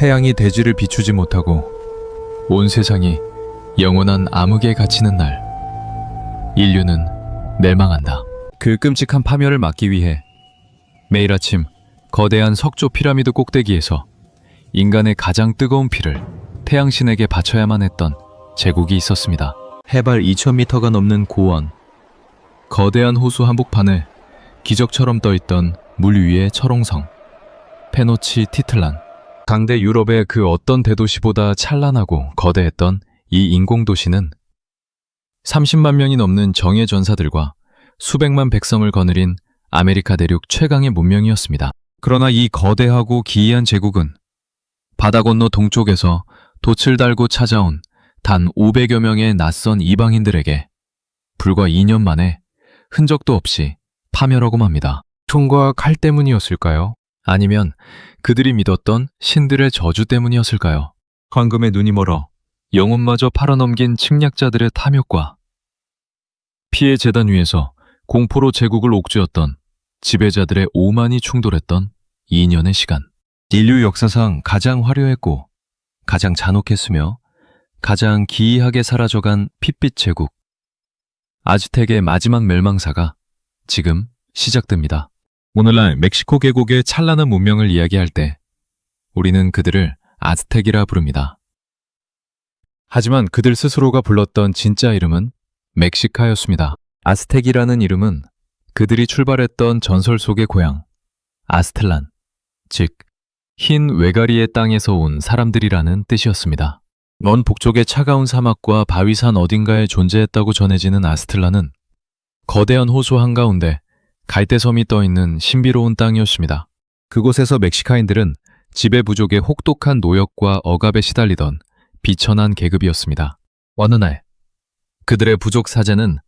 태양이 대지를 비추지 못하고 온 세상이 영원한 암흑에 갇히는 날, 인류는 멸망한다. 그 끔찍한 파멸을 막기 위해 매일 아침 거대한 석조 피라미드 꼭대기에서 인간의 가장 뜨거운 피를 태양신에게 바쳐야만 했던 제국이 있었습니다. 해발 2000m가 넘는 고원, 거대한 호수 한복판에 기적처럼 떠있던 물 위의 철옹성, 페노치티틀란. 강대 유럽의 그 어떤 대도시보다 찬란하고 거대했던 이 인공도시는 30만 명이 넘는 정예 전사들과 수백만 백성을 거느린 아메리카 대륙 최강의 문명이었습니다. 그러나 이 거대하고 기이한 제국은 바다 건너 동쪽에서 돛을 달고 찾아온 단 500여 명의 낯선 이방인들에게 불과 2년 만에 흔적도 없이 파멸하고 맙니다. 총과 칼 때문이었을까요? 아니면 그들이 믿었던 신들의 저주 때문이었을까요? 황금의 눈이 멀어 영혼마저 팔아넘긴 침략자들의 탐욕과 피해 재단 위에서 공포로 제국을 옥죄었던 지배자들의 오만이 충돌했던 2년의 시간. 인류 역사상 가장 화려했고 가장 잔혹했으며 가장 기이하게 사라져간 핏빛 제국, 아즈텍의 마지막 멸망사가 지금 시작됩니다. 오늘날 멕시코 계곡의 찬란한 문명을 이야기할 때 우리는 그들을 아즈텍이라 부릅니다. 하지만 그들 스스로가 불렀던 진짜 이름은 멕시카였습니다. 아스텍이라는 이름은 그들이 출발했던 전설 속의 고향, 아스틀란, 즉 흰 외가리의 땅에서 온 사람들이라는 뜻이었습니다. 먼 북쪽의 차가운 사막과 바위산 어딘가에 존재했다고 전해지는 아스틀란은 거대한 호수 한가운데 갈대섬이 떠있는 신비로운 땅이었습니다. 그곳에서 멕시카인들은 지배 부족의 혹독한 노역과 억압에 시달리던 비천한 계급이었습니다. 어느 날 그들의 부족 사제는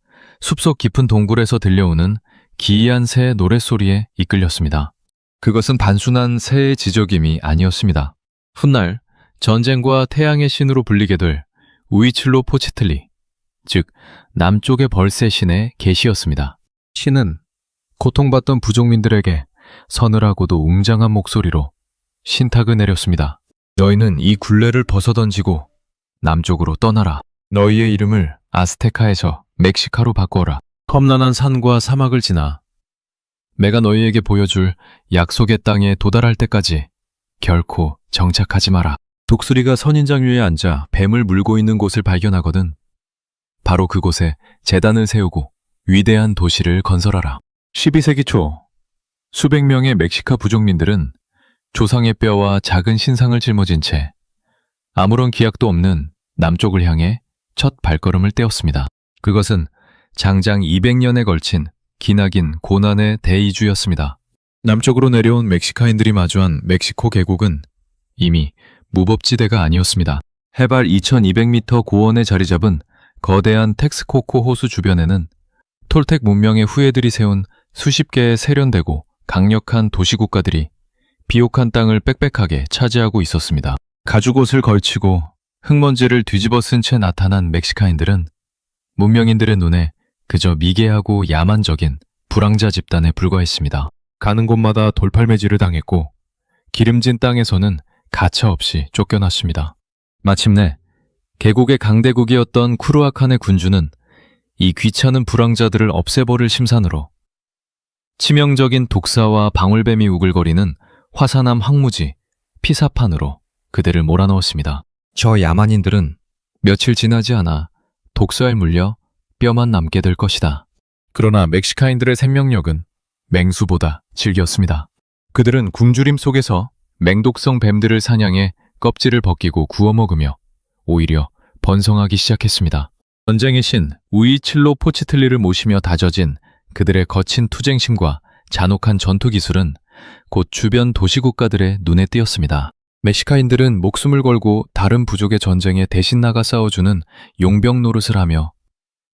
숲속 깊은 동굴에서 들려오는 기이한 새의 노랫소리에 이끌렸습니다. 그것은 단순한 새의 지저귐이 아니었습니다. 훗날 전쟁과 태양의 신으로 불리게 될 우이칠로포치틀리, 즉 남쪽의 벌새 신의 계시였습니다. 신은 고통받던 부족민들에게 서늘하고도 웅장한 목소리로 신탁을 내렸습니다. 너희는 이 굴레를 벗어던지고 남쪽으로 떠나라. 너희의 이름을 아스테카에서 멕시카로 바꾸어라. 험난한 산과 사막을 지나 내가 너희에게 보여줄 약속의 땅에 도달할 때까지 결코 정착하지 마라. 독수리가 선인장 위에 앉아 뱀을 물고 있는 곳을 발견하거든 바로 그곳에 제단을 세우고 위대한 도시를 건설하라. 12세기 초 수백 명의 멕시카 부족민들은 조상의 뼈와 작은 신상을 짊어진 채 아무런 기약도 없는 남쪽을 향해 첫 발걸음을 떼었습니다. 그것은 장장 200년에 걸친 기나긴 고난의 대이주였습니다. 남쪽으로 내려온 멕시카인들이 마주한 멕시코 계곡은 이미 무법지대가 아니었습니다. 해발 2200m 고원에 자리 잡은 거대한 텍스코코 호수 주변에는 톨텍 문명의 후예들이 세운 수십 개의 세련되고 강력한 도시국가들이 비옥한 땅을 빽빽하게 차지하고 있었습니다. 가죽옷을 걸치고 흙먼지를 뒤집어 쓴 채 나타난 멕시카인들은 문명인들의 눈에 그저 미개하고 야만적인 불황자 집단에 불과했습니다. 가는 곳마다 돌팔매질을 당했고 기름진 땅에서는 가차없이 쫓겨났습니다. 마침내 계곡의 강대국이었던 쿠루아칸의 군주는 이 귀찮은 불황자들을 없애버릴 심산으로 치명적인 독사와 방울뱀이 우글거리는 화산암 황무지 피사판으로 그들을 몰아넣었습니다. 저 야만인들은 며칠 지나지 않아 독사에 물려 뼈만 남게 될 것이다. 그러나 멕시카인들의 생명력은 맹수보다 질겼습니다. 그들은 굶주림 속에서 맹독성 뱀들을 사냥해 껍질을 벗기고 구워 먹으며 오히려 번성하기 시작했습니다. 전쟁의 신 우이칠로포치틀리를 모시며 다져진 그들의 거친 투쟁심과 잔혹한 전투 기술은 곧 주변 도시국가들의 눈에 띄었습니다. 멕시카인들은 목숨을 걸고 다른 부족의 전쟁에 대신 나가 싸워주는 용병 노릇을 하며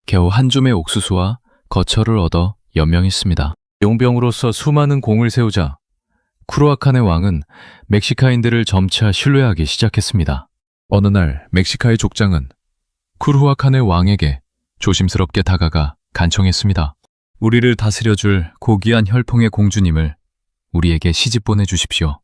겨우 한 줌의 옥수수와 거처를 얻어 연명했습니다. 용병으로서 수많은 공을 세우자 쿠루아칸의 왕은 멕시카인들을 점차 신뢰하기 시작했습니다. 어느 날 멕시카의 족장은 쿠루아칸의 왕에게 조심스럽게 다가가 간청했습니다. 우리를 다스려줄 고귀한 혈통의 공주님을 우리에게 시집 보내주십시오.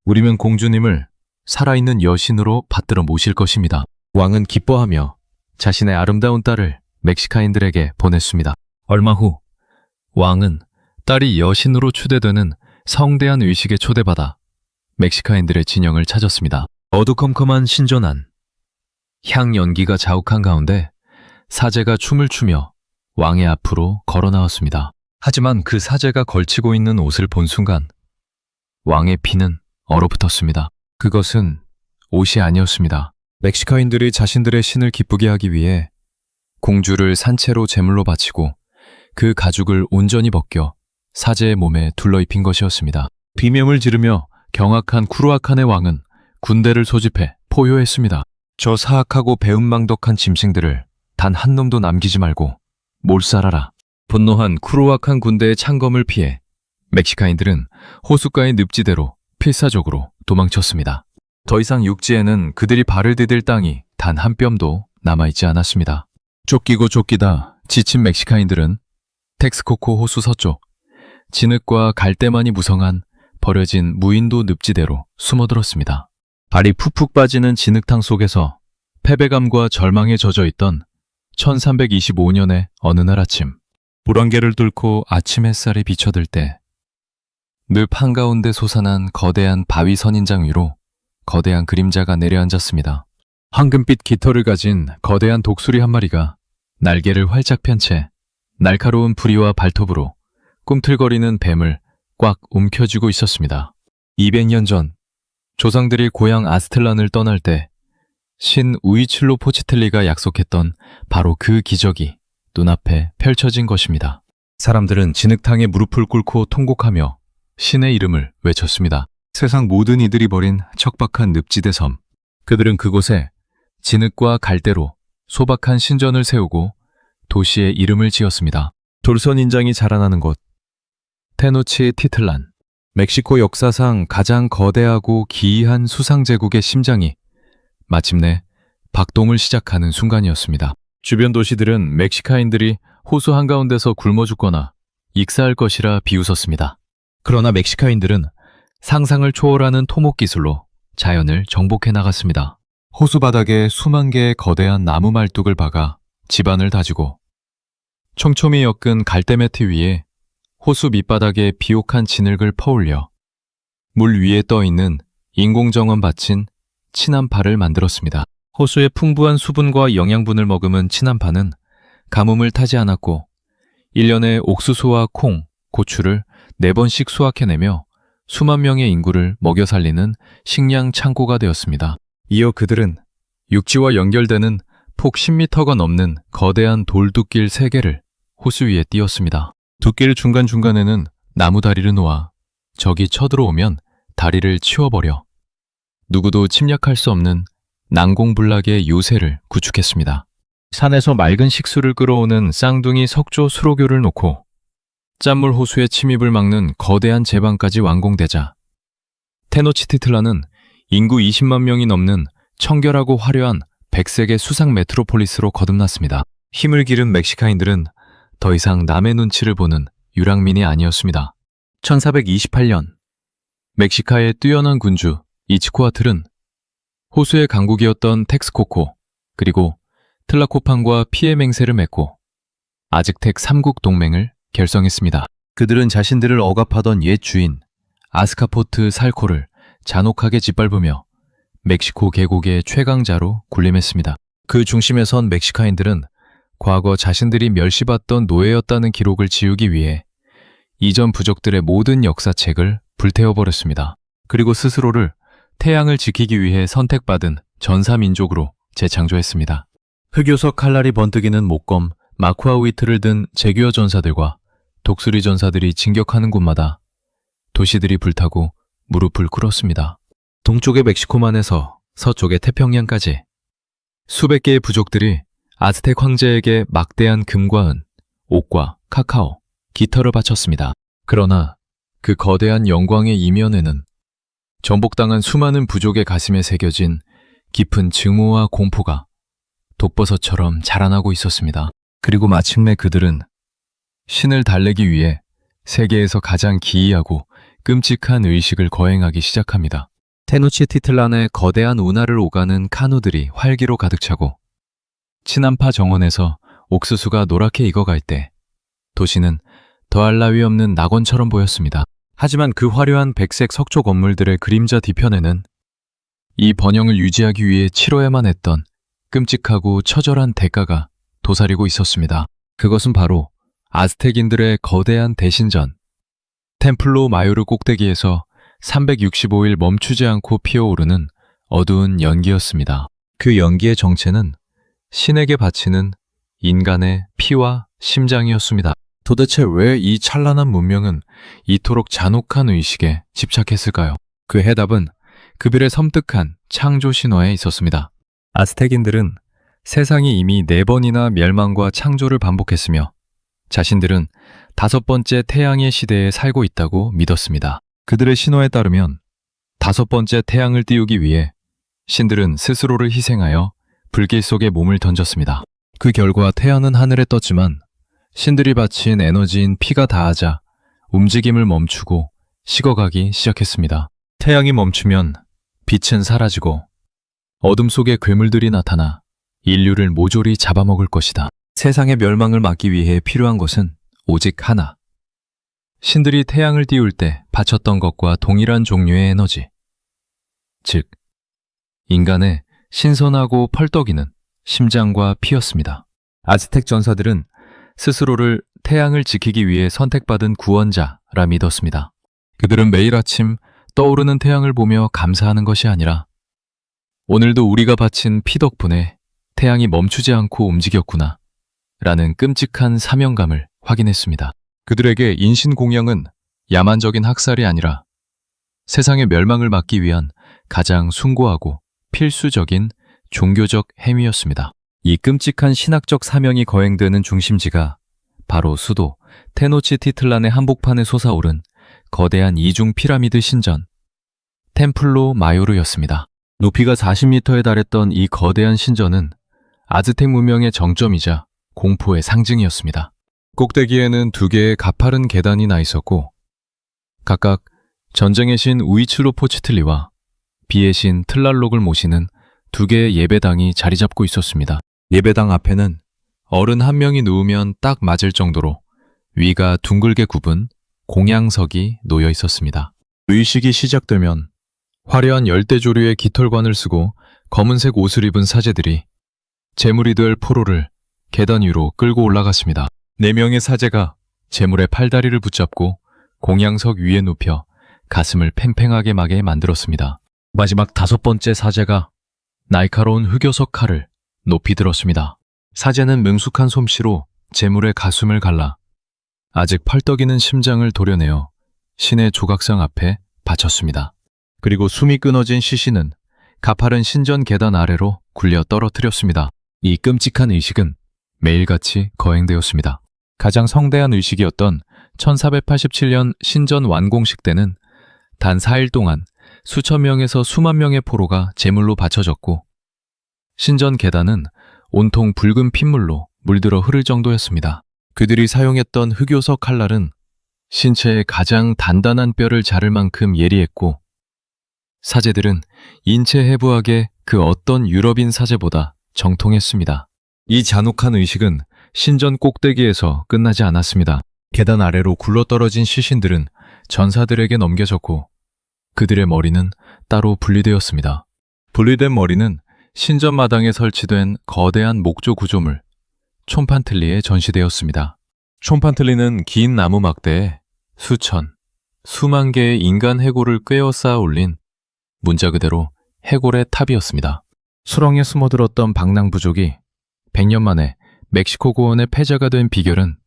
우리는 공주님을 살아있는 여신으로 받들어 모실 것입니다. 왕은 기뻐하며 자신의 아름다운 딸을 멕시카인들에게 보냈습니다. 얼마 후 왕은 딸이 여신으로 추대되는 성대한 의식에 초대받아 멕시카인들의 진영을 찾았습니다. 어두컴컴한 신전안, 향 연기가 자욱한 가운데 사제가 춤을 추며 왕의 앞으로 걸어 나왔습니다. 하지만 그 사제가 걸치고 있는 옷을 본 순간 왕의 피는 얼어붙었습니다. 그것은 옷이 아니었습니다. 멕시카인들이 자신들의 신을 기쁘게 하기 위해 공주를 산채로 제물로 바치고 그 가죽을 온전히 벗겨 사제의 몸에 둘러입힌 것이었습니다. 비명을 지르며 경악한 쿠루아칸의 왕은 군대를 소집해 포효했습니다. 저 사악하고 배은망덕한 짐승들을 단 한 놈도 남기지 말고 몰살하라. 분노한 쿠루아칸 군대의 창검을 피해 멕시카인들은 호숫가의 늪지대로 필사적으로 도망쳤습니다. 더 이상 육지에는 그들이 발을 디딜 땅이 단 한 뼘도 남아있지 않았습니다. 쫓기고 쫓기다 지친 멕시카인들은 텍스코코 호수 서쪽, 진흙과 갈대만이 무성한 버려진 무인도 늪지대로 숨어들었습니다. 발이 푹푹 빠지는 진흙탕 속에서 패배감과 절망에 젖어있던 1325년의 어느 날 아침, 물안개를 뚫고 아침 햇살이 비춰들 때 늪 한가운데 솟아난 거대한 바위 선인장 위로 거대한 그림자가 내려앉았습니다. 황금빛 깃털을 가진 거대한 독수리 한 마리가 날개를 활짝 편 채 날카로운 부리와 발톱으로 꿈틀거리는 뱀을 꽉 움켜쥐고 있었습니다. 200년 전 조상들이 고향 아스틀란을 떠날 때 신 우이칠로 포치텔리가 약속했던 바로 그 기적이 눈앞에 펼쳐진 것입니다. 사람들은 진흙탕에 무릎을 꿇고 통곡하며 신의 이름을 외쳤습니다. 세상 모든 이들이 버린 척박한 늪지대 섬. 그들은 그곳에 진흙과 갈대로 소박한 신전을 세우고 도시의 이름을 지었습니다. 돌선인장이 자라나는 곳, 테노치티틀란. 멕시코 역사상 가장 거대하고 기이한 수상제국의 심장이 마침내 박동을 시작하는 순간이었습니다. 주변 도시들은 멕시카인들이 호수 한가운데서 굶어 죽거나 익사할 것이라 비웃었습니다. 그러나 멕시카인들은 상상을 초월하는 토목 기술로 자연을 정복해 나갔습니다. 호수 바닥에 수만 개의 거대한 나무 말뚝을 박아 집안을 다지고 촘촘히 엮은 갈대매트 위에 호수 밑바닥에 비옥한 진흙을 퍼올려 물 위에 떠있는 인공정원 받친 친한파를 만들었습니다. 호수의 풍부한 수분과 영양분을 머금은 친한파는 가뭄을 타지 않았고 1년에 옥수수와 콩, 고추를 4번씩 수확해내며 수만 명의 인구를 먹여 살리는 식량 창고가 되었습니다. 이어 그들은 육지와 연결되는 폭 10m가 넘는 거대한 돌두길 3개를 호수 위에 띄웠습니다. 두길 중간중간에는 나무 다리를 놓아 적이 쳐들어오면 다리를 치워버려 누구도 침략할 수 없는 난공불락의 요새를 구축했습니다. 산에서 맑은 식수를 끌어오는 쌍둥이 석조 수로교를 놓고 짠물 호수의 침입을 막는 거대한 제방까지 완공되자 테노치티틀란은 인구 20만 명이 넘는 청결하고 화려한 백색의 수상 메트로폴리스로 거듭났습니다. 힘을 기른 멕시카인들은 더 이상 남의 눈치를 보는 유랑민이 아니었습니다. 1428년 멕시카의 뛰어난 군주 이치코아틀은 호수의 강국이었던 텍스코코 그리고 틀라코판과 피해 맹세를 맺고 아즈텍 3국 동맹을 결성했습니다. 그들은 자신들을 억압하던 옛 주인 아스카포트 살코를 잔혹하게 짓밟으며 멕시코 계곡의 최강자로 군림했습니다. 그 중심에 선 멕시카인들은 과거 자신들이 멸시받던 노예였다는 기록을 지우기 위해 이전 부족들의 모든 역사책을 불태워버렸습니다. 그리고 스스로를 태양을 지키기 위해 선택받은 전사민족으로 재창조했습니다. 흑요석 칼날이 번뜩이는 목검 마쿠아우이트를 든 제규어 전사들과 독수리 전사들이 진격하는 곳마다 도시들이 불타고 무릎을 꿇었습니다. 동쪽의 멕시코만에서 서쪽의 태평양까지 수백 개의 부족들이 아즈텍 황제에게 막대한 금과 은, 옷과 카카오, 깃털을 바쳤습니다. 그러나 그 거대한 영광의 이면에는 정복당한 수많은 부족의 가슴에 새겨진 깊은 증오와 공포가 독버섯처럼 자라나고 있었습니다. 그리고 마침내 그들은 신을 달래기 위해 세계에서 가장 기이하고 끔찍한 의식을 거행하기 시작합니다. 테노치티틀란의 거대한 운하를 오가는 카누들이 활기로 가득 차고 친한파 정원에서 옥수수가 노랗게 익어갈 때 도시는 더할 나위 없는 낙원처럼 보였습니다. 하지만 그 화려한 백색 석조 건물들의 그림자 뒤편에는 이 번영을 유지하기 위해 치러야만 했던 끔찍하고 처절한 대가가 도사리고 있었습니다. 그것은 바로 아즈텍인들의 거대한 대신전, 템플로 마요르 꼭대기에서 365일 멈추지 않고 피어오르는 어두운 연기였습니다. 그 연기의 정체는 신에게 바치는 인간의 피와 심장이었습니다. 도대체 왜 이 찬란한 문명은 이토록 잔혹한 의식에 집착했을까요? 그 해답은 그들의 섬뜩한 창조 신화에 있었습니다. 아스텍인들은 세상이 이미 4번이나 멸망과 창조를 반복했으며 자신들은 5번째 태양의 시대에 살고 있다고 믿었습니다. 그들의 신화에 따르면 5번째 태양을 띄우기 위해 신들은 스스로를 희생하여 불길 속에 몸을 던졌습니다. 그 결과 태양은 하늘에 떴지만 신들이 바친 에너지인 피가 다하자 움직임을 멈추고 식어가기 시작했습니다. 태양이 멈추면 빛은 사라지고 어둠 속에 괴물들이 나타나 인류를 모조리 잡아먹을 것이다. 세상의 멸망을 막기 위해 필요한 것은 오직 하나. 신들이 태양을 띄울 때 바쳤던 것과 동일한 종류의 에너지. 즉, 인간의 신선하고 펄떡이는 심장과 피였습니다. 아즈텍 전사들은 스스로를 태양을 지키기 위해 선택받은 구원자라 믿었습니다. 그들은 매일 아침 떠오르는 태양을 보며 감사하는 것이 아니라 오늘도 우리가 바친 피 덕분에 태양이 멈추지 않고 움직였구나 라는 끔찍한 사명감을 확인했습니다. 그들에게 인신공양은 야만적인 학살이 아니라 세상의 멸망을 막기 위한 가장 숭고하고 필수적인 종교적 행위였습니다. 이 끔찍한 신학적 사명이 거행되는 중심지가 바로 수도 테노치티틀란의 한복판에 솟아오른 거대한 이중 피라미드 신전 템플로 마요르였습니다. 높이가 40m에 달했던 이 거대한 신전은 아즈텍 문명의 정점이자 공포의 상징이었습니다. 꼭대기에는 2개의 가파른 계단이 나 있었고 각각 전쟁의 신 우이츠로포치틀리와 비의 신 틀랄록을 모시는 2개의 예배당이 자리 잡고 있었습니다. 예배당 앞에는 어른 한 명이 누우면 딱 맞을 정도로 위가 둥글게 굽은 공양석이 놓여 있었습니다. 의식이 시작되면 화려한 열대조류의 깃털관을 쓰고 검은색 옷을 입은 사제들이 제물이 될 포로를 계단 위로 끌고 올라갔습니다. 4명의 사제가 제물의 팔다리를 붙잡고 공양석 위에 눕혀 가슴을 팽팽하게 마게 만들었습니다. 마지막 5번째 사제가 날카로운 흑요석 칼을 높이 들었습니다. 사제는 능숙한 솜씨로 제물의 가슴을 갈라 아직 펄떡이는 심장을 도려내어 신의 조각상 앞에 바쳤습니다. 그리고 숨이 끊어진 시신은 가파른 신전 계단 아래로 굴려 떨어뜨렸습니다. 이 끔찍한 의식은 매일같이 거행되었습니다. 가장 성대한 의식이었던 1487년 신전 완공식 때는 단 4일 동안 수천 명에서 수만 명의 포로가 제물로 바쳐졌고 신전 계단은 온통 붉은 핏물로 물들어 흐를 정도였습니다. 그들이 사용했던 흑요석 칼날은 신체의 가장 단단한 뼈를 자를 만큼 예리했고 사제들은 인체 해부학의 그 어떤 유럽인 사제보다 정통했습니다. 이 잔혹한 의식은 신전 꼭대기에서 끝나지 않았습니다. 계단 아래로 굴러떨어진 시신들은 전사들에게 넘겨졌고 그들의 머리는 따로 분리되었습니다. 분리된 머리는 신전 마당에 설치된 거대한 목조 구조물 촌판틀리에 전시되었습니다. 촌판틀리는 긴 나무 막대에 수만 개의 인간 해골을 꿰어 쌓아 올린 문자 그대로 해골의 탑이었습니다. 수렁에 숨어들었던 방랑 부족이 100년 만에 멕시코 고원의 패자가 된 비결은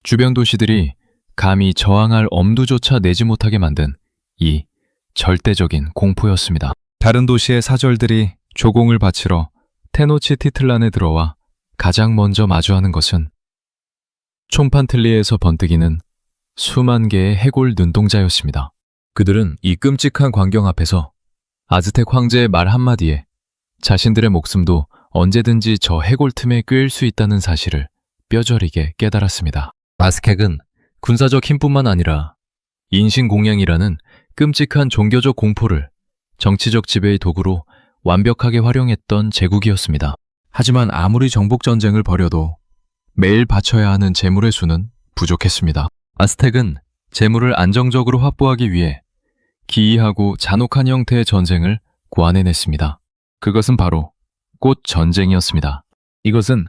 주변 도시들이 감히 저항할 엄두조차 내지 못하게 만든 이 절대적인 공포였습니다. 다른 도시의 사절들이 조공을 바치러 테노치티틀란에 들어와 가장 먼저 마주하는 것은 촌판틀리에서 번뜩이는 수만 개의 해골 눈동자였습니다. 그들은 이 끔찍한 광경 앞에서 아즈텍 황제의 말 한마디에 자신들의 목숨도 언제든지 저 해골 틈에 꿰일 수 있다는 사실을 뼈저리게 깨달았습니다. 아즈텍은 군사적 힘뿐만 아니라 인신공양이라는 끔찍한 종교적 공포를 정치적 지배의 도구로 완벽하게 활용했던 제국이었습니다. 하지만 아무리 정복 전쟁을 벌여도 매일 바쳐야 하는 재물의 수는 부족했습니다. 아스텍은 재물을 안정적으로 확보하기 위해 기이하고 잔혹한 형태의 전쟁을 고안해냈습니다. 그것은 바로 꽃 전쟁이었습니다. 이것은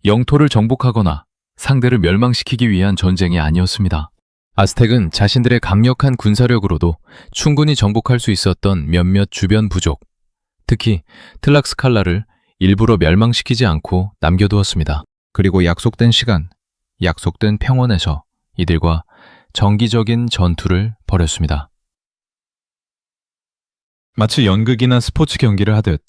영토를 정복하거나 상대를 멸망시키기 위한 전쟁이 아니었습니다. 아스텍은 자신들의 강력한 군사력으로도 충분히 정복할 수 있었던 몇몇 주변 부족, 특히 틀락스칼라를 일부러 멸망시키지 않고 남겨두었습니다. 그리고 약속된 시간, 약속된 평원에서 이들과 정기적인 전투를 벌였습니다. 마치 연극이나 스포츠 경기를 하듯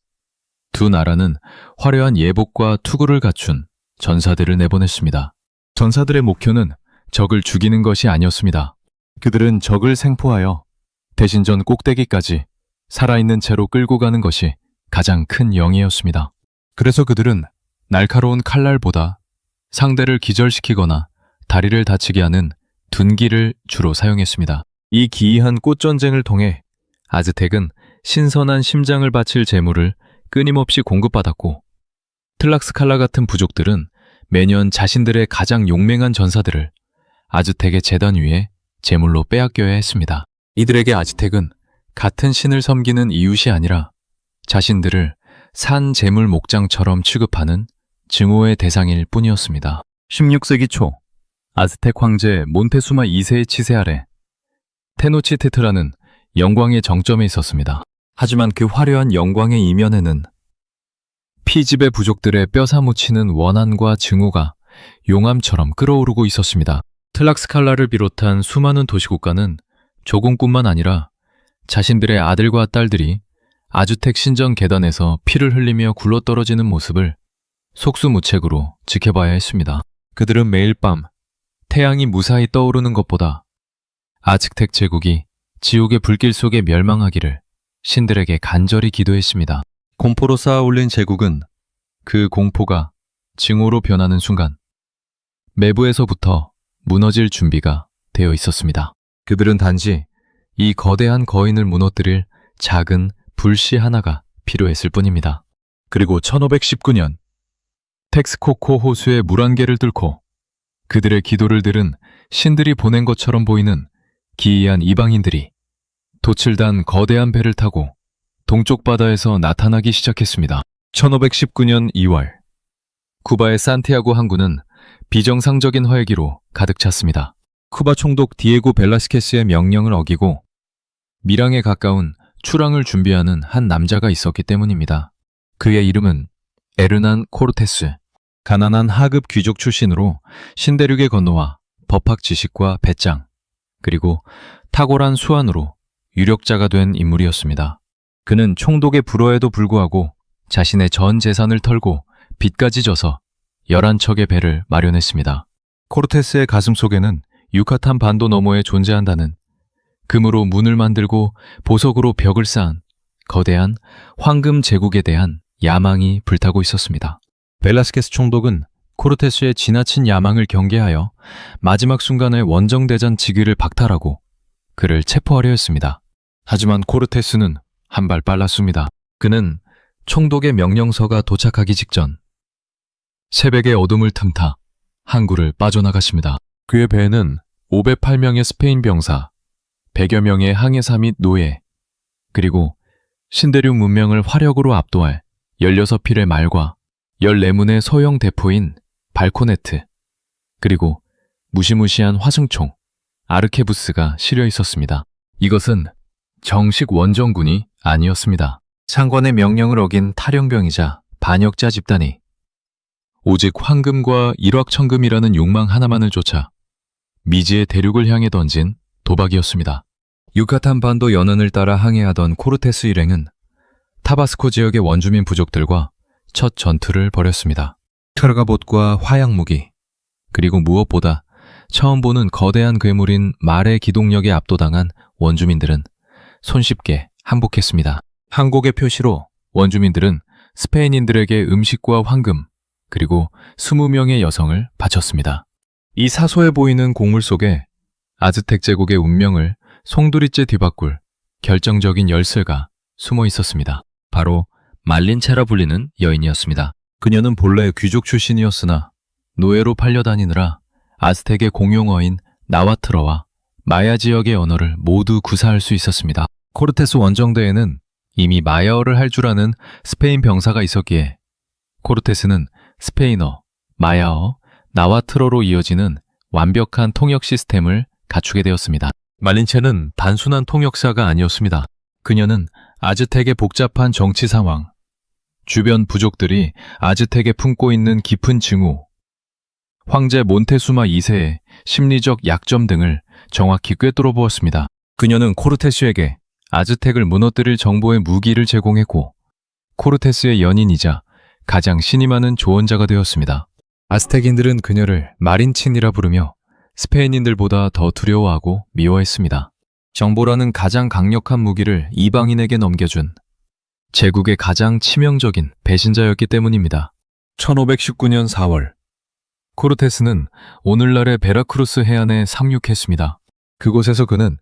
두 나라는 화려한 예복과 투구를 갖춘 전사들을 내보냈습니다. 전사들의 목표는 적을 죽이는 것이 아니었습니다. 그들은 적을 생포하여 대신전 꼭대기까지 살아있는 채로 끌고 가는 것이 가장 큰 영예였습니다. 그래서 그들은 날카로운 칼날보다 상대를 기절시키거나 다리를 다치게 하는 둔기를 주로 사용했습니다. 이 기이한 꽃전쟁을 통해 아즈텍은 신선한 심장을 바칠 재물을 끊임없이 공급받았고, 틀락스칼라 같은 부족들은 매년 자신들의 가장 용맹한 전사들을 아즈텍의 제단 위에 제물로 빼앗겨야 했습니다. 이들에게 아즈텍은 같은 신을 섬기는 이웃이 아니라 자신들을 산 제물 목장처럼 취급하는 증오의 대상일 뿐이었습니다. 16세기 초 아즈텍 황제 몬테수마 2세의 치세 아래 테노치테트라는 영광의 정점에 있었습니다. 하지만 그 화려한 영광의 이면에는 피지배 부족들의 뼈 사무치는 원한과 증오가 용암처럼 끓어오르고 있었습니다. 틀락스칼라를 비롯한 수많은 도시국가는 조공뿐만 아니라 자신들의 아들과 딸들이 아즈텍 신전 계단에서 피를 흘리며 굴러떨어지는 모습을 속수무책으로 지켜봐야 했습니다. 그들은 매일 밤 태양이 무사히 떠오르는 것보다 아즈텍 제국이 지옥의 불길 속에 멸망하기를 신들에게 간절히 기도했습니다. 공포로 쌓아올린 제국은 그 공포가 증오로 변하는 순간 내부에서부터 무너질 준비가 되어 있었습니다. 그들은 단지 이 거대한 거인을 무너뜨릴 작은 불씨 하나가 필요했을 뿐입니다. 그리고 1519년 텍스코코 호수의 물안개를 뚫고 그들의 기도를 들은 신들이 보낸 것처럼 보이는 기이한 이방인들이 돛을 단 거대한 배를 타고 동쪽 바다에서 나타나기 시작했습니다. 1519년 2월, 쿠바의 산티아고 항구는 비정상적인 활기로 가득 찼습니다. 쿠바 총독 디에고 벨라스케스의 명령을 어기고 밀항에 가까운 출항을 준비하는 한 남자가 있었기 때문입니다. 그의 이름은 에르난 코르테스. 가난한 하급 귀족 출신으로 신대륙에 건너와 법학 지식과 배짱, 그리고 탁월한 수완으로 유력자가 된 인물이었습니다. 그는 총독의 불허에도 불구하고 자신의 전 재산을 털고 빚까지 져서 11척의 배를 마련했습니다. 코르테스의 가슴 속에는 유카탄 반도 너머에 존재한다는 금으로 문을 만들고 보석으로 벽을 쌓은 거대한 황금 제국에 대한 야망이 불타고 있었습니다. 벨라스케스 총독은 코르테스의 지나친 야망을 경계하여 마지막 순간에 원정대전 직위를 박탈하고 그를 체포하려 했습니다. 하지만 코르테스는 한 발 빨랐습니다. 그는 총독의 명령서가 도착하기 직전 새벽의 어둠을 틈타 항구를 빠져나갔습니다. 그의 배에는 508명의 스페인 병사, 100여 명의 항해사 및 노예, 그리고 신대륙 문명을 화력으로 압도할 16필의 말과 14문의 소형 대포인 발코네트, 그리고 무시무시한 화승총, 아르케부스가 실려 있었습니다. 이것은 정식 원정군이 아니었습니다. 상관의 명령을 어긴 탈영병이자 반역자 집단이 오직 황금과 일확천금이라는 욕망 하나만을 쫓아 미지의 대륙을 향해 던진 도박이었습니다. 유카탄 반도 연안을 따라 항해하던 코르테스 일행은 타바스코 지역의 원주민 부족들과 첫 전투를 벌였습니다. 철갑옷과 화약무기, 그리고 무엇보다 처음 보는 거대한 괴물인 말의 기동력에 압도당한 원주민들은 손쉽게 항복했습니다. 항복의 표시로 원주민들은 스페인인들에게 음식과 황금, 그리고 20명의 여성을 바쳤습니다. 이 사소해 보이는 곡물 속에 아즈텍 제국의 운명을 송두리째 뒤바꿀 결정적인 열쇠가 숨어 있었습니다. 바로 말린체라 불리는 여인이었습니다. 그녀는 본래 귀족 출신이었으나 노예로 팔려다니느라 아스텍의 공용어인 나와트러와 마야 지역의 언어를 모두 구사할 수 있었습니다. 코르테스 원정대에는 이미 마야어를 할 줄 아는 스페인 병사가 있었기에 코르테스는 스페인어, 마야어, 나와트러로 이어지는 완벽한 통역 시스템을 갖추게 되었습니다. 말린체는 단순한 통역사가 아니었습니다. 그녀는 아즈텍의 복잡한 정치 상황, 주변 부족들이 아즈텍에 품고 있는 깊은 징후, 황제 몬테수마 2세의 심리적 약점 등을 정확히 꿰뚫어 보았습니다. 그녀는 코르테스에게 아즈텍을 무너뜨릴 정보의 무기를 제공했고 코르테스의 연인이자 가장 신이 많은 조언자가 되었습니다. 아스텍인들은 그녀를 마린친이라 부르며 스페인인들보다 더 두려워하고 미워했습니다. 정보라는 가장 강력한 무기를 이방인에게 넘겨준 제국의 가장 치명적인 배신자였기 때문입니다. 1519년 4월, 코르테스는 오늘날의 베라크루스 해안에 상륙했습니다. 그곳에서 그는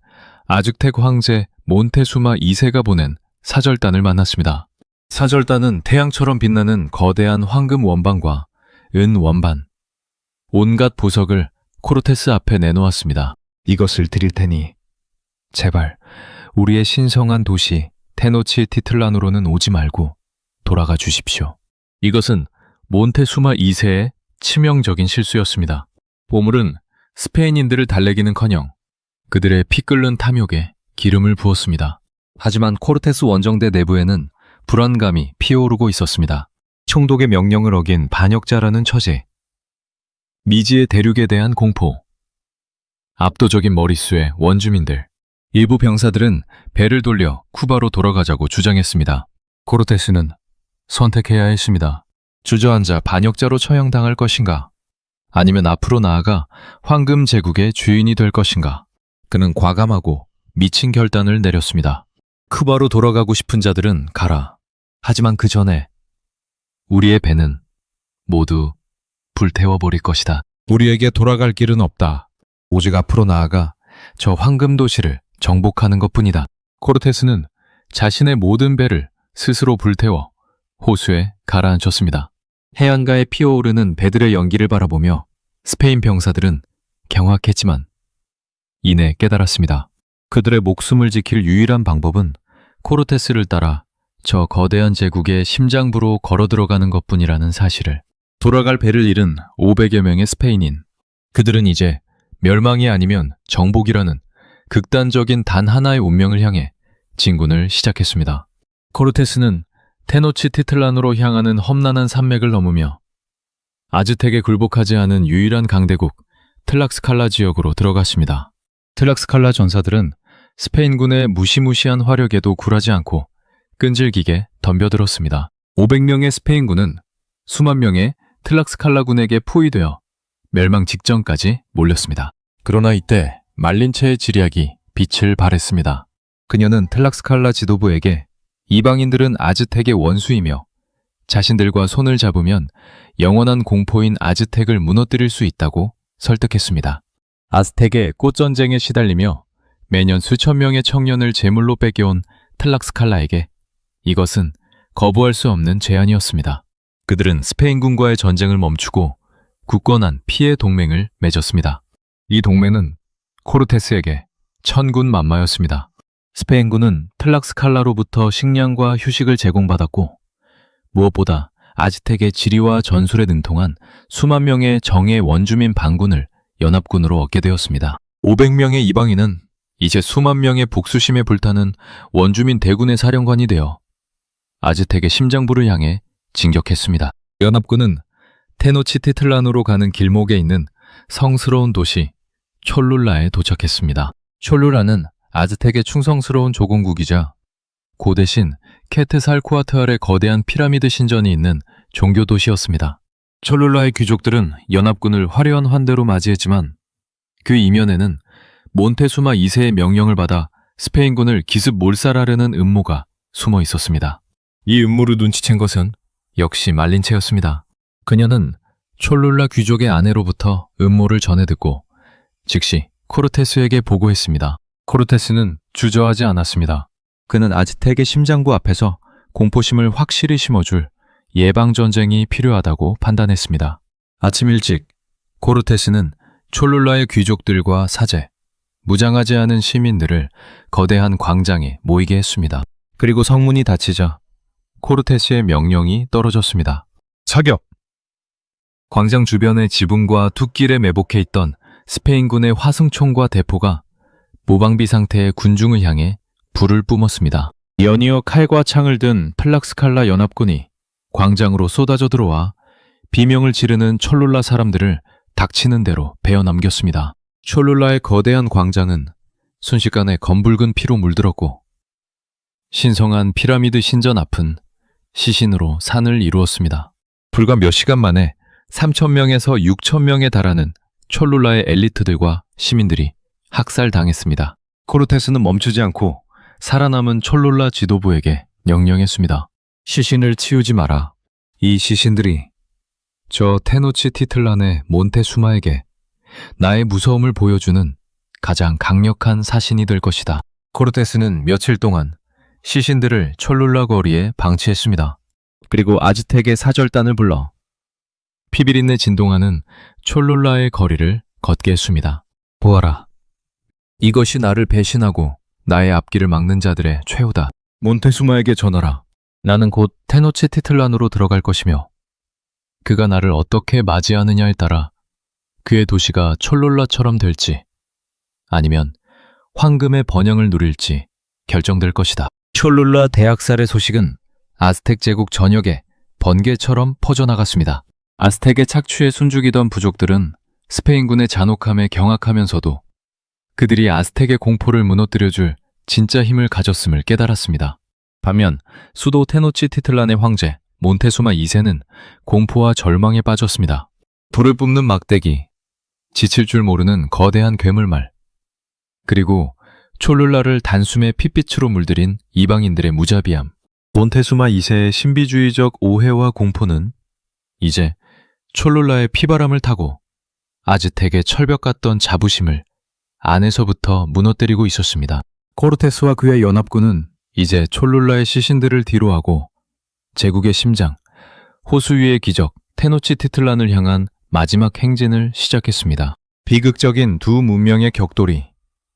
아즈텍 황제 몬테수마 2세가 보낸 사절단을 만났습니다. 사절단은 태양처럼 빛나는 거대한 황금 원반과 은 원반, 온갖 보석을 코르테스 앞에 내놓았습니다. 이것을 드릴 테니 제발 우리의 신성한 도시 테노치티틀란으로는 오지 말고 돌아가 주십시오. 이것은 몬테수마 2세의 치명적인 실수였습니다. 보물은 스페인인들을 달래기는커녕 그들의 피 끓는 탐욕에 기름을 부었습니다. 하지만 코르테스 원정대 내부에는 불안감이 피어오르고 있었습니다. 총독의 명령을 어긴 반역자라는 처지, 미지의 대륙에 대한 공포, 압도적인 머릿수의 원주민들, 일부 병사들은 배를 돌려 쿠바로 돌아가자고 주장했습니다. 코르테스는 선택해야 했습니다. 주저앉아 반역자로 처형당할 것인가? 아니면 앞으로 나아가 황금 제국의 주인이 될 것인가? 그는 과감하고 미친 결단을 내렸습니다. 쿠바로 돌아가고 싶은 자들은 가라. 하지만 그 전에 우리의 배는 모두 불태워버릴 것이다. 우리에게 돌아갈 길은 없다. 오직 앞으로 나아가 저 황금 도시를 정복하는 것뿐이다. 코르테스는 자신의 모든 배를 스스로 불태워 호수에 가라앉혔습니다. 해안가에 피어오르는 배들의 연기를 바라보며 스페인 병사들은 경악했지만 이내 깨달았습니다. 그들의 목숨을 지킬 유일한 방법은 코르테스를 따라 저 거대한 제국의 심장부로 걸어 들어가는 것뿐이라는 사실을. 돌아갈 배를 잃은 500여 명의 스페인인. 그들은 이제 멸망이 아니면 정복이라는 극단적인 단 하나의 운명을 향해 진군을 시작했습니다. 코르테스는 테노치티틀란으로 향하는 험난한 산맥을 넘으며 아즈텍에 굴복하지 않은 유일한 강대국 틀락스칼라 지역으로 들어갔습니다. 틀락스칼라 전사들은 스페인군의 무시무시한 화력에도 굴하지 않고 끈질기게 덤벼들었습니다. 500명의 스페인군은 수만 명의 틀락스칼라군에게 포위되어 멸망 직전까지 몰렸습니다. 그러나 이때 말린체의 지략이 빛을 발했습니다. 그녀는 틀락스칼라 지도부에게 이방인들은 아즈텍의 원수이며 자신들과 손을 잡으면 영원한 공포인 아즈텍을 무너뜨릴 수 있다고 설득했습니다. 아스텍의 꽃전쟁에 시달리며 매년 수천 명의 청년을 제물로 뺏겨온 틀락스칼라에게 이것은 거부할 수 없는 제안이었습니다. 그들은 스페인군과의 전쟁을 멈추고 굳건한 피해 동맹을 맺었습니다. 이 동맹은 코르테스에게 천군만마였습니다. 스페인군은 틀락스칼라로부터 식량과 휴식을 제공받았고 무엇보다 아즈텍의 지리와 전술에 능통한 수만 명의 정예 원주민 반군을 연합군으로 얻게 되었습니다. 500명의 이방인은 이제 수만 명의 복수심에 불타는 원주민 대군의 사령관이 되어 아즈텍의 심장부를 향해 진격했습니다. 연합군은 테노치티틀란으로 가는 길목에 있는 성스러운 도시 촐룰라에 도착했습니다. 촐룰라는 아즈텍의 충성스러운 조공국이자 고 대신 케트살코아트알의 거대한 피라미드 신전이 있는 종교 도시였습니다. 촐룰라의 귀족들은 연합군을 화려한 환대로 맞이했지만 그 이면에는 몬테수마 2세의 명령을 받아 스페인군을 기습 몰살하려는 음모가 숨어 있었습니다. 이 음모를 눈치챈 것은 역시 말린체였습니다. 그녀는 촐룰라 귀족의 아내로부터 음모를 전해 듣고 즉시 코르테스에게 보고했습니다. 코르테스는 주저하지 않았습니다. 그는 아즈텍의 심장부 앞에서 공포심을 확실히 심어줄 예방전쟁이 필요하다고 판단했습니다. 아침 일찍 코르테스는 촐룰라의 귀족들과 사제, 무장하지 않은 시민들을 거대한 광장에 모이게 했습니다. 그리고 성문이 닫히자 코르테스의 명령이 떨어졌습니다. 사격! 광장 주변의 지붕과 툭길에 매복해 있던 스페인군의 화승총과 대포가 무방비 상태의 군중을 향해 불을 뿜었습니다. 연이어 칼과 창을 든 플락스칼라 연합군이 광장으로 쏟아져 들어와 비명을 지르는 촐룰라 사람들을 닥치는 대로 베어 남겼습니다. 촐룰라의 거대한 광장은 순식간에 검붉은 피로 물들었고 신성한 피라미드 신전 앞은 시신으로 산을 이루었습니다. 불과 몇 시간 만에 3,000명에서 6,000명에 달하는 촐룰라의 엘리트들과 시민들이 학살당했습니다. 코르테스는 멈추지 않고 살아남은 촐룰라 지도부에게 명령했습니다. 시신을 치우지 마라. 이 시신들이 저 테노치티틀란의 몬테수마에게 나의 무서움을 보여주는 가장 강력한 사신이 될 것이다. 코르테스는 며칠 동안 시신들을 촐룰라 거리에 방치했습니다. 그리고 아즈텍의 사절단을 불러 피비린내 진동하는 촐룰라의 거리를 걷게 했습니다. 보아라. 이것이 나를 배신하고 나의 앞길을 막는 자들의 최후다. 몬테수마에게 전하라. 나는 곧 테노치티틀란으로 들어갈 것이며 그가 나를 어떻게 맞이하느냐에 따라 그의 도시가 촐룰라처럼 될지 아니면 황금의 번영을 누릴지 결정될 것이다. 촐룰라 대학살의 소식은 아스텍 제국 전역에 번개처럼 퍼져나갔습니다. 아스텍의 착취에 숨죽이던 부족들은 스페인군의 잔혹함에 경악하면서도 그들이 아스텍의 공포를 무너뜨려줄 진짜 힘을 가졌음을 깨달았습니다. 반면 수도 테노치티틀란의 황제 몬테수마 2세는 공포와 절망에 빠졌습니다. 불을 뿜는 막대기, 지칠 줄 모르는 거대한 괴물말, 그리고 촐룰라를 단숨에 핏빛으로 물들인 이방인들의 무자비함. 몬테수마 2세의 신비주의적 오해와 공포는 이제 촐룰라의 피바람을 타고 아즈텍의 철벽 같던 자부심을 안에서부터 무너뜨리고 있었습니다. 코르테스와 그의 연합군은 이제 촐룰라의 시신들을 뒤로하고 제국의 심장, 호수 위의 기적 테노치티틀란을 향한 마지막 행진을 시작했습니다. 비극적인 두 문명의 격돌이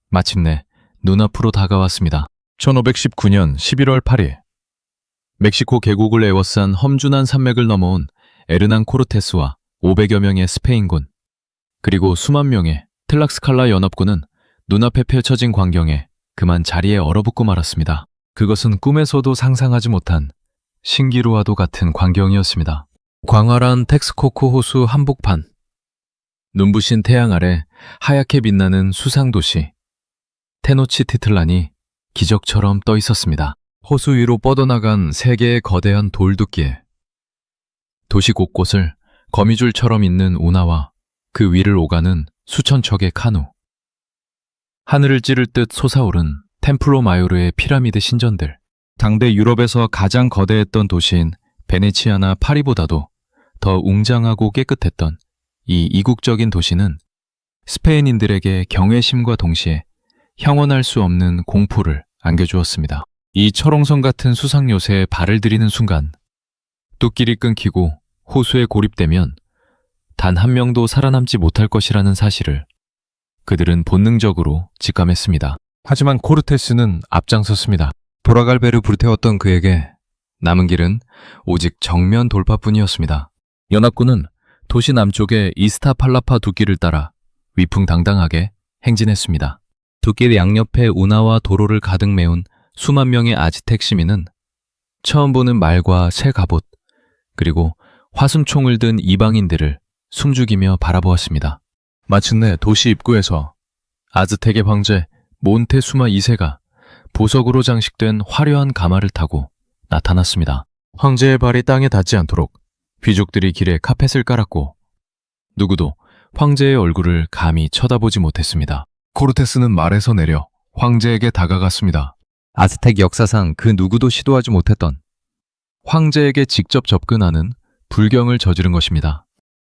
마침내 눈앞으로 다가왔습니다. 1519년 11월 8일 멕시코 계곡을 에워싼 험준한 산맥을 넘어온 에르난 코르테스와 500여 명의 스페인군 그리고 수만 명의 틀락스칼라 연합군은 눈앞에 펼쳐진 광경에 그만 자리에 얼어붙고 말았습니다. 그것은 꿈에서도 상상하지 못한 신기루와도 같은 광경이었습니다. 광활한 텍스코코 호수 한복판, 눈부신 태양 아래 하얗게 빛나는 수상도시 테노치티틀란이 기적처럼 떠 있었습니다. 호수 위로 뻗어나간 세 개의 거대한 돌두길, 도시 곳곳을 거미줄처럼 잇는 운하와 그 위를 오가는 수천 척의 카누, 하늘을 찌를 듯 솟아오른 템플로 마요르의 피라미드 신전들, 당대 유럽에서 가장 거대했던 도시인 베네치아나 파리보다도 더 웅장하고 깨끗했던 이 이국적인 도시는 스페인인들에게 경외심과 동시에 형언할 수 없는 공포를 안겨주었습니다. 이 철옹성 같은 수상 요새에 발을 들이는 순간 뚝길이 끊기고 호수에 고립되면 단 한 명도 살아남지 못할 것이라는 사실을 그들은 본능적으로 직감했습니다. 하지만 코르테스는 앞장섰습니다. 돌아갈 배를 불태웠던 그에게 남은 길은 오직 정면 돌파뿐이었습니다. 연합군은 도시 남쪽의 이스타팔라파 두길을 따라 위풍당당하게 행진했습니다. 두길 양옆에 운하와 도로를 가득 메운 수만 명의 아즈텍 시민은 처음 보는 말과 새 갑옷, 그리고 화순총을 든 이방인들을 숨죽이며 바라보았습니다. 마침내 도시 입구에서 아즈텍의 황제 몬테수마 2세가 보석으로 장식된 화려한 가마를 타고 나타났습니다. 황제의 발이 땅에 닿지 않도록 귀족들이 길에 카펫을 깔았고 누구도 황제의 얼굴을 감히 쳐다보지 못했습니다. 코르테스는 말에서 내려 황제에게 다가갔습니다. 아즈텍 역사상 그 누구도 시도하지 못했던 황제에게 직접 접근하는 불경을 저지른 것입니다.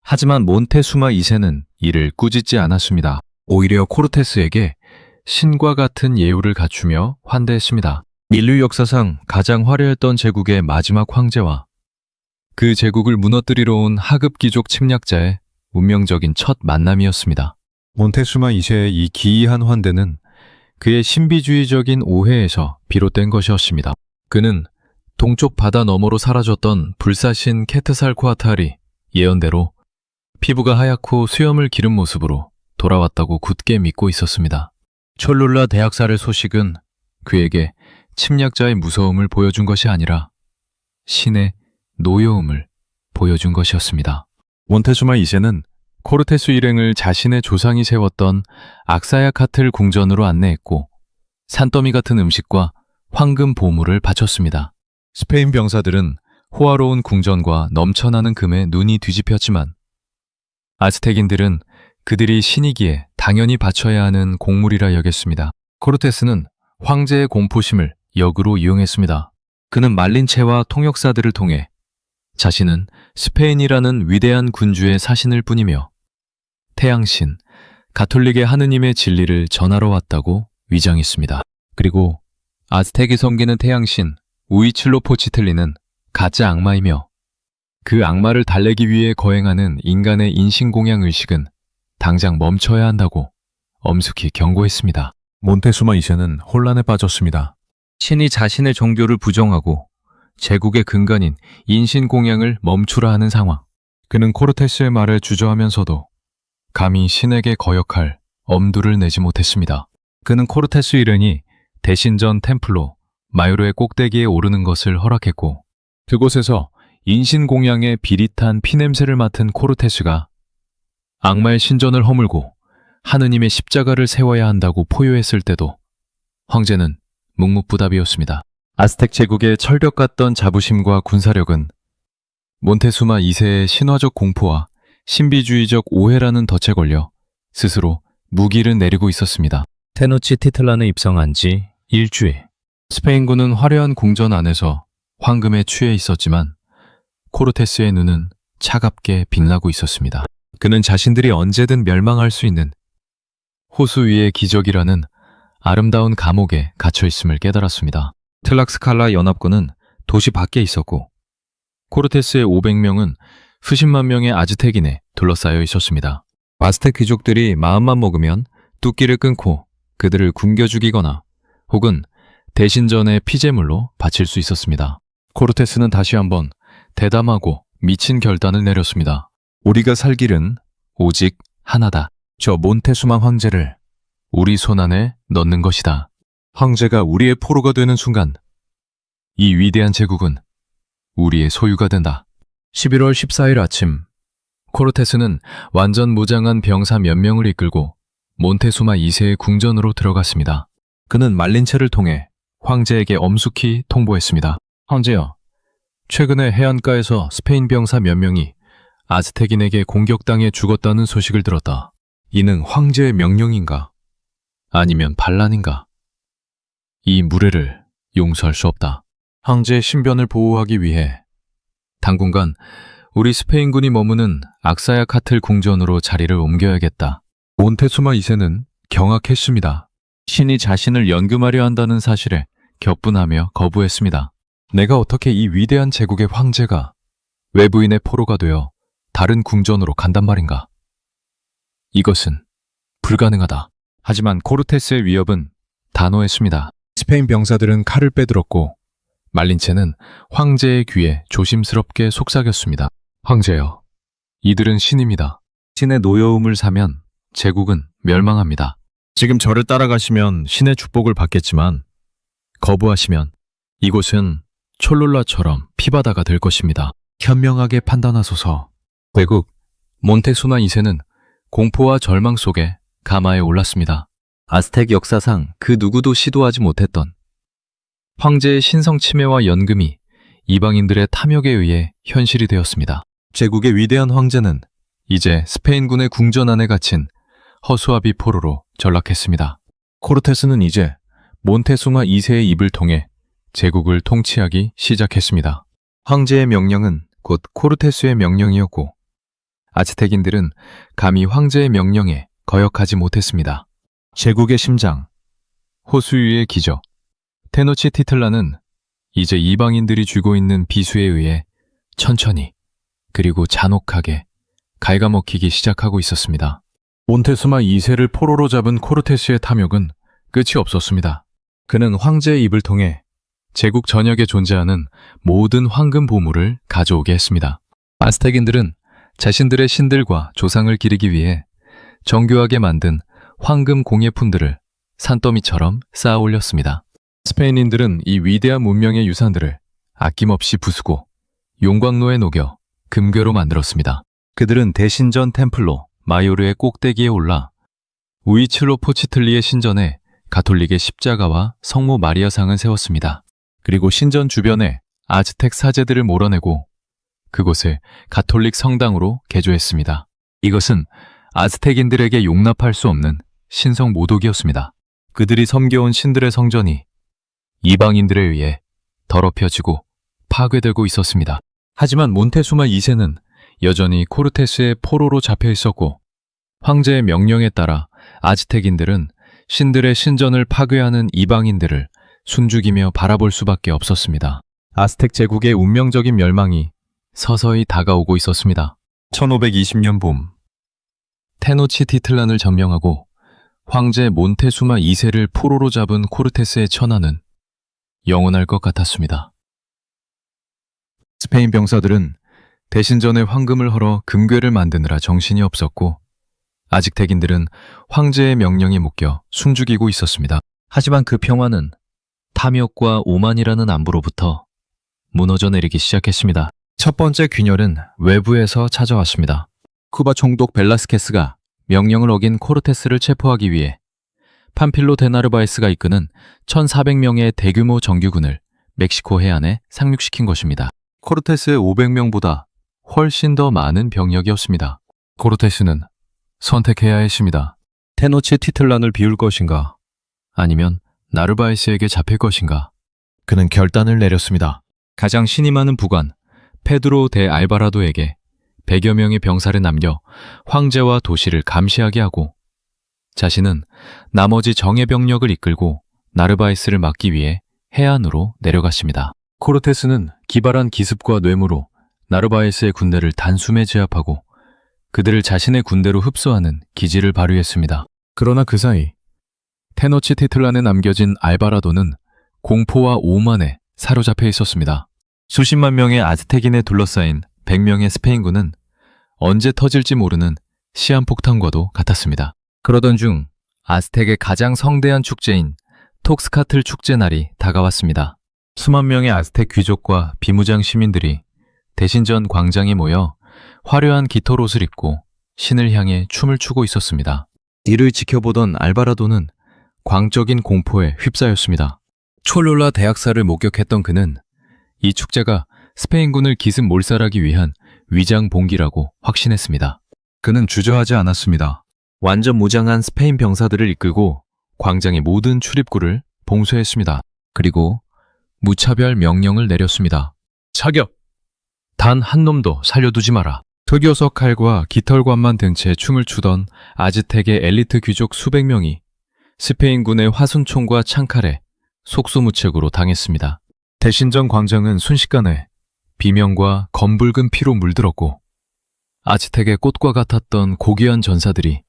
하지만 몬테수마 2세는 이를 꾸짖지 않았습니다. 오히려 코르테스에게 신과 같은 예우를 갖추며 환대했습니다. 인류 역사상 가장 화려했던 제국의 마지막 황제와 그 제국을 무너뜨리러 온 하급 귀족 침략자의 운명적인 첫 만남이었습니다. 몬테수마 2세의 이 기이한 환대는 그의 신비주의적인 오해에서 비롯된 것이었습니다. 그는 동쪽 바다 너머로 사라졌던 불사신 케트살코아트알이 예언대로 피부가 하얗고 수염을 기른 모습으로 돌아왔다고 굳게 믿고 있었습니다. 촐룰라 대학살의 소식은 그에게 침략자의 무서움을 보여준 것이 아니라 신의 노여움을 보여준 것이었습니다. 몬테수마 2세는 코르테스 일행을 자신의 조상이 세웠던 악사야카틀 궁전으로 안내했고 산더미 같은 음식과 황금 보물을 바쳤습니다. 스페인 병사들은 호화로운 궁전과 넘쳐나는 금에 눈이 뒤집혔지만 아즈텍인들은 그들이 신이기에 당연히 바쳐야 하는 곡물이라 여겼습니다. 코르테스는 황제의 공포심을 역으로 이용했습니다. 그는 말린체와 통역사들을 통해 자신은 스페인이라는 위대한 군주의 사신을 뿐이며 태양신, 가톨릭의 하느님의 진리를 전하러 왔다고 위장했습니다. 그리고 아즈텍이 섬기는 태양신 우이칠로포치틀리는 가짜 악마이며 그 악마를 달래기 위해 거행하는 인간의 인신공양 의식은 당장 멈춰야 한다고 엄숙히 경고했습니다. 몬테수마 2세는 혼란에 빠졌습니다. 신이 자신의 종교를 부정하고 제국의 근간인 인신공양을 멈추라 하는 상황. 그는 코르테스의 말에 주저하면서도 감히 신에게 거역할 엄두를 내지 못했습니다. 그는 코르테스 일행이 대신전 템플로 마요르의 꼭대기에 오르는 것을 허락했고 그곳에서 인신공양의 비릿한 피냄새를 맡은 코르테스가 악마의 신전을 허물고 하느님의 십자가를 세워야 한다고 포효했을 때도 황제는 묵묵부답이었습니다. 아스텍 제국의 철벽 같던 자부심과 군사력은 몬테수마 2세의 신화적 공포와 신비주의적 오해라는 덫에 걸려 스스로 무기를 내리고 있었습니다. 테노치티틀란에 입성한 지 일주일. 스페인군은 화려한 궁전 안에서 황금에 취해 있었지만 코르테스의 눈은 차갑게 빛나고 있었습니다. 그는 자신들이 언제든 멸망할 수 있는 호수 위의 기적이라는 아름다운 감옥에 갇혀 있음을 깨달았습니다. 틀락스칼라 연합군은 도시 밖에 있었고 코르테스의 500명은 수십만 명의 아즈텍인에 둘러싸여 있었습니다. 아스텍 귀족들이 마음만 먹으면 뚝기를 끊고 그들을 굶겨 죽이거나 혹은 대신전의 피제물로 바칠 수 있었습니다. 코르테스는 다시 한번 대담하고 미친 결단을 내렸습니다. 우리가 살 길은 오직 하나다. 저 몬테수마 황제를 우리 손안에 넣는 것이다. 황제가 우리의 포로가 되는 순간 이 위대한 제국은 우리의 소유가 된다. 11월 14일 아침 코르테스는 완전 무장한 병사 몇 명을 이끌고 몬테수마 2세의 궁전으로 들어갔습니다. 그는 말린체를 통해 황제에게 엄숙히 통보했습니다. 황제여, 최근에 해안가에서 스페인 병사 몇 명이 아즈텍인에게 공격당해 죽었다는 소식을 들었다. 이는 황제의 명령인가? 아니면 반란인가? 이 무례를 용서할 수 없다. 황제의 신변을 보호하기 위해 당분간 우리 스페인군이 머무는 악사야카틀 궁전으로 자리를 옮겨야겠다. 몬테수마 2세는 경악했습니다. 신이 자신을 연금하려 한다는 사실에 격분하며 거부했습니다. 내가 어떻게 이 위대한 제국의 황제가 외부인의 포로가 되어 다른 궁전으로 간단 말인가? 이것은 불가능하다. 하지만 코르테스의 위협은 단호했습니다. 스페인 병사들은 칼을 빼들었고 말린체는 황제의 귀에 조심스럽게 속삭였습니다. 황제여, 이들은 신입니다. 신의 노여움을 사면 제국은 멸망합니다. 지금 저를 따라가시면 신의 축복을 받겠지만 거부하시면 이곳은 촐룰라처럼 피바다가 될 것입니다. 현명하게 판단하소서. 외국 몬테수마 2세는 공포와 절망 속에 가마에 올랐습니다. 아스텍 역사상 그 누구도 시도하지 못했던 황제의 신성 침해와 연금이 이방인들의 탐욕에 의해 현실이 되었습니다. 제국의 위대한 황제는 이제 스페인군의 궁전 안에 갇힌 허수아비 포로로 전락했습니다. 코르테스는 이제 몬테수마 2세의 입을 통해 제국을 통치하기 시작했습니다. 황제의 명령은 곧 코르테스의 명령이었고 아즈텍인들은 감히 황제의 명령에 거역하지 못했습니다. 제국의 심장, 호수 위의 기적, 테노치티틀란은 이제 이방인들이 쥐고 있는 비수에 의해 천천히 그리고 잔혹하게 갉아먹히기 시작하고 있었습니다. 몬테수마 2세를 포로로 잡은 코르테스의 탐욕은 끝이 없었습니다. 그는 황제의 입을 통해 제국 전역에 존재하는 모든 황금 보물을 가져오게 했습니다. 아스텍인들은 자신들의 신들과 조상을 기리기 위해 정교하게 만든 황금 공예품들을 산더미처럼 쌓아 올렸습니다. 스페인인들은 이 위대한 문명의 유산들을 아낌없이 부수고 용광로에 녹여 금괴로 만들었습니다. 그들은 대신전 템플로 마요르의 꼭대기에 올라 우이칠로포치틀리의 신전에 가톨릭의 십자가와 성모 마리아상을 세웠습니다. 그리고 신전 주변에 아즈텍 사제들을 몰아내고 그곳을 가톨릭 성당으로 개조했습니다. 이것은 아즈텍인들에게 용납할 수 없는 신성 모독이었습니다. 그들이 섬겨온 신들의 성전이 이방인들에 의해 더럽혀지고 파괴되고 있었습니다. 하지만 몬테수마 2세는 여전히 코르테스의 포로로 잡혀 있었고 황제의 명령에 따라 아즈텍인들은 신들의 신전을 파괴하는 이방인들을 숨죽이며 바라볼 수밖에 없었습니다. 아스텍 제국의 운명적인 멸망이 서서히 다가오고 있었습니다. 1520년 봄, 테노치티틀란을 점령하고 황제 몬테수마 2세를 포로로 잡은 코르테스의 천하는 영원할 것 같았습니다. 스페인 병사들은 대신전에 황금을 헐어 금괴를 만드느라 정신이 없었고 아즈텍인들은 황제의 명령에 묶여 숨죽이고 있었습니다. 하지만 그 평화는 탐욕과 오만이라는 안부로부터 무너져 내리기 시작했습니다. 첫 번째 균열은 외부에서 찾아왔습니다. 쿠바 총독 벨라스케스가 명령을 어긴 코르테스를 체포하기 위해 판필로 데나르바에스가 이끄는 1,400명의 대규모 정규군을 멕시코 해안에 상륙시킨 것입니다. 코르테스의 500명보다 훨씬 더 많은 병력이었습니다. 코르테스는 선택해야 했습니다. 테노치티틀란을 비울 것인가 아니면 나르바에스에게 잡힐 것인가. 그는 결단을 내렸습니다. 가장 신이 많은 부관 페드로 데 알바라도에게 100여 명의 병사를 남겨 황제와 도시를 감시하게 하고 자신은 나머지 정예 병력을 이끌고 나르바에스를 막기 위해 해안으로 내려갔습니다. 코르테스는 기발한 기습과 뇌무로 나르바에스의 군대를 단숨에 제압하고 그들을 자신의 군대로 흡수하는 기지를 발휘했습니다. 그러나 그 사이 테노치티틀란에 남겨진 알바라도는 공포와 오만에 사로잡혀 있었습니다. 수십만 명의 아즈텍인에 둘러싸인 100명의 스페인군은 언제 터질지 모르는 시한폭탄과도 같았습니다. 그러던 중 아즈텍의 가장 성대한 축제인 톡스카틀 축제날이 다가왔습니다. 수만 명의 아즈텍 귀족과 비무장 시민들이 대신전 광장에 모여 화려한 깃털 옷을 입고 신을 향해 춤을 추고 있었습니다. 이를 지켜보던 알바라도는 광적인 공포에 휩싸였습니다. 촐롤라 대학살을 목격했던 그는 이 축제가 스페인군을 기습 몰살하기 위한 위장 봉기라고 확신했습니다. 그는 주저하지 않았습니다. 완전 무장한 스페인 병사들을 이끌고 광장의 모든 출입구를 봉쇄했습니다. 그리고 무차별 명령을 내렸습니다. 사격! 단 한 놈도 살려두지 마라. 흑요석 칼과 깃털관만 든 채 춤을 추던 아즈텍의 엘리트 귀족 수백 명이 스페인군의 화순총과 창칼에 속수무책으로 당했습니다. 대신전 광장은 순식간에 비명과 검붉은 피로 물들었고 아즈텍의 꽃과 같았던 고귀한 전사들이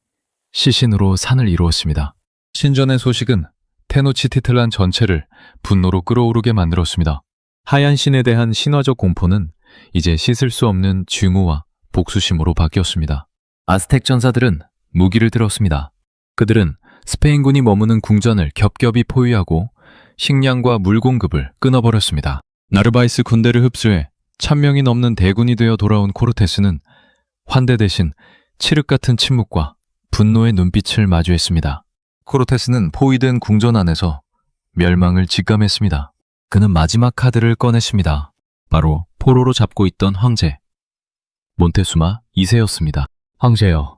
시신으로 산을 이루었습니다. 신전의 소식은 테노치티틀란 전체를 분노로 끓어오르게 만들었습니다. 하얀 신에 대한 신화적 공포는 이제 씻을 수 없는 증오와 복수심으로 바뀌었습니다. 아스텍 전사들은 무기를 들었습니다. 그들은 스페인군이 머무는 궁전을 겹겹이 포위하고 식량과 물 공급을 끊어버렸습니다. 나르바이스 군대를 흡수해 1000명이 넘는 대군이 되어 돌아온 코르테스는 환대 대신 칠흑 같은 침묵과 분노의 눈빛을 마주했습니다. 코르테스는 포위된 궁전 안에서 멸망을 직감했습니다. 그는 마지막 카드를 꺼냈습니다. 바로 포로로 잡고 있던 황제 몬테수마 2세였습니다. 황제여,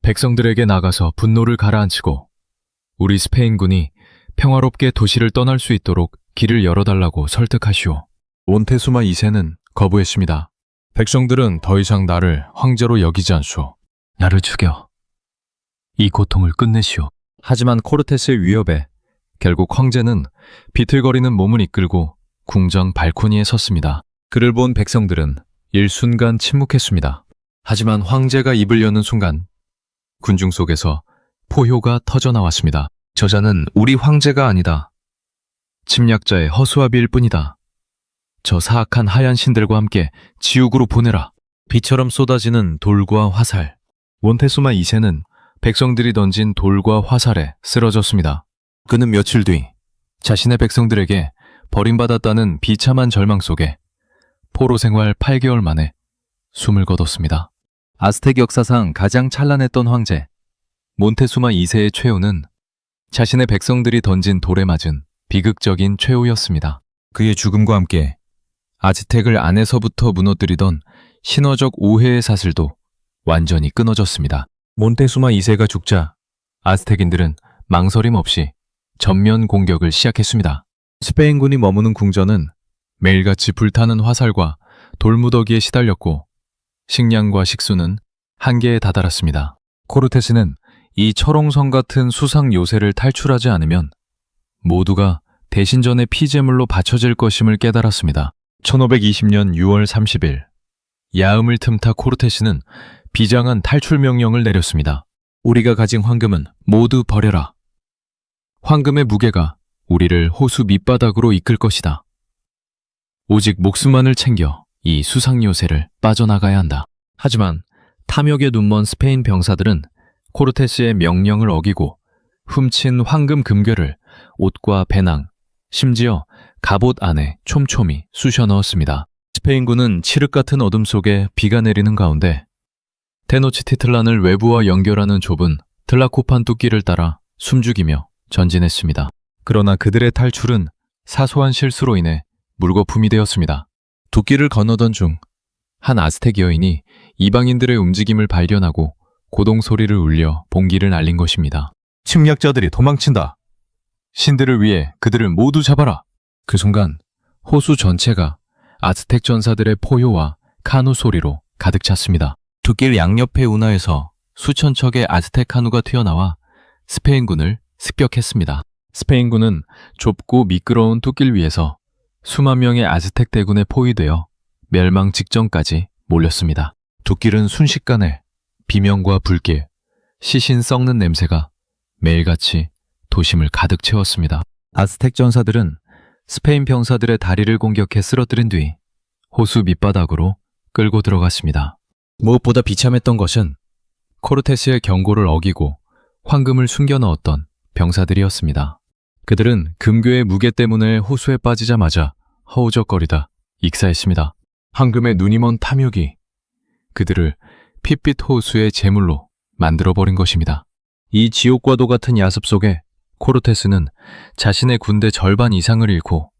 백성들에게 나가서 분노를 가라앉히고 우리 스페인군이 평화롭게 도시를 떠날 수 있도록 길을 열어달라고 설득하시오. 몬테수마 2세는 거부했습니다. 백성들은 더 이상 나를 황제로 여기지 않소. 나를 죽여 이 고통을 끝내시오. 하지만 코르테스의 위협에 결국 황제는 비틀거리는 몸을 이끌고 궁정 발코니에 섰습니다. 그를 본 백성들은 일순간 침묵했습니다. 하지만 황제가 입을 여는 순간 군중 속에서 포효가 터져나왔습니다. 저자는 우리 황제가 아니다. 침략자의 허수아비일 뿐이다. 저 사악한 하얀 신들과 함께 지옥으로 보내라. 비처럼 쏟아지는 돌과 화살. 몬테수마 2세는 백성들이 던진 돌과 화살에 쓰러졌습니다. 그는 며칠 뒤 자신의 백성들에게 버림받았다는 비참한 절망 속에 포로 생활 8개월 만에 숨을 거뒀습니다. 아스텍 역사상 가장 찬란했던 황제 몬테수마 2세의 최후는 자신의 백성들이 던진 돌에 맞은 비극적인 최후였습니다. 그의 죽음과 함께 아즈텍을 안에서부터 무너뜨리던 신화적 오해의 사슬도 완전히 끊어졌습니다. 몬테수마 2세가 죽자 아스텍인들은 망설임 없이 전면 공격을 시작했습니다. 스페인군이 머무는 궁전은 매일같이 불타는 화살과 돌무더기에 시달렸고 식량과 식수는 한계에 다다랐습니다. 코르테스는 이 철옹성 같은 수상 요새를 탈출하지 않으면 모두가 대신전의 피제물로 바쳐질 것임을 깨달았습니다. 1520년 6월 30일 야음을 틈타 코르테스는 비장한 탈출 명령을 내렸습니다. 우리가 가진 황금은 모두 버려라. 황금의 무게가 우리를 호수 밑바닥으로 이끌 것이다. 오직 목숨만을 챙겨 이 수상 요새를 빠져나가야 한다. 하지만 탐욕에 눈먼 스페인 병사들은 코르테스의 명령을 어기고 훔친 황금 금괴를 옷과 배낭, 심지어 갑옷 안에 촘촘히 쑤셔 넣었습니다. 스페인군은 칠흑 같은 어둠 속에 비가 내리는 가운데 테노치티틀란을 외부와 연결하는 좁은 틀라코판 뚝길을 따라 숨죽이며 전진했습니다. 그러나 그들의 탈출은 사소한 실수로 인해 물거품이 되었습니다. 뚝길을 건너던 중 한 아스텍 여인이 이방인들의 움직임을 발견하고 고동 소리를 울려 봉기를 알린 것입니다. 침략자들이 도망친다. 신들을 위해 그들을 모두 잡아라. 그 순간 호수 전체가 아스텍 전사들의 포효와 카누 소리로 가득 찼습니다. 뚝길 양옆의 운하에서 수천 척의 아스텍 카누가 튀어나와 스페인군을 습격했습니다. 스페인군은 좁고 미끄러운 뚝길 위에서 수만 명의 아스텍 대군에 포위되어 멸망 직전까지 몰렸습니다. 뚝길은 순식간에 비명과 불길, 시신 썩는 냄새가 매일같이 도심을 가득 채웠습니다. 아스텍 전사들은 스페인 병사들의 다리를 공격해 쓰러뜨린 뒤 호수 밑바닥으로 끌고 들어갔습니다. 무엇보다 비참했던 것은 코르테스의 경고를 어기고 황금을 숨겨 넣었던 병사들이었습니다. 그들은 금괴의 무게 때문에 호수에 빠지자마자 허우적거리다 익사했습니다. 황금의 눈이 먼 탐욕이 그들을 핏빛 호수의 제물로 만들어버린 것입니다. 이 지옥과도 같은 야습 속에 코르테스는 자신의 군대 절반 이상을 잃고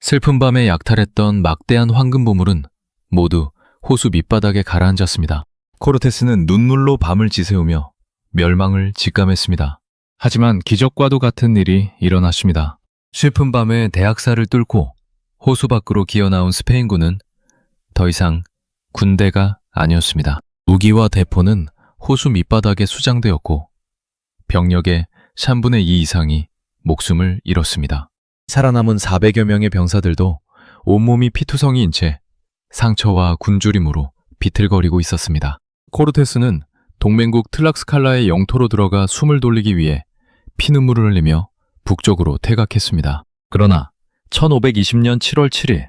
슬픈 밤에 약탈했던 막대한 황금 보물은 모두 호수 밑바닥에 가라앉았습니다. 코르테스는 눈물로 밤을 지새우며 멸망을 직감했습니다. 하지만 기적과도 같은 일이 일어났습니다. 슬픈 밤에 대학살을 뚫고 호수 밖으로 기어나온 스페인군은 더 이상 군대가 아니었습니다. 무기와 대포는 호수 밑바닥에 수장되었고 병력의 3분의 2 이상이 목숨을 잃었습니다. 살아남은 400여 명의 병사들도 온몸이 피투성이인 채 상처와 굶주림으로 비틀거리고 있었습니다. 코르테스는 동맹국 틀락스칼라의 영토로 들어가 숨을 돌리기 위해 피눈물을 흘리며 북쪽으로 퇴각했습니다. 그러나 1520년 7월 7일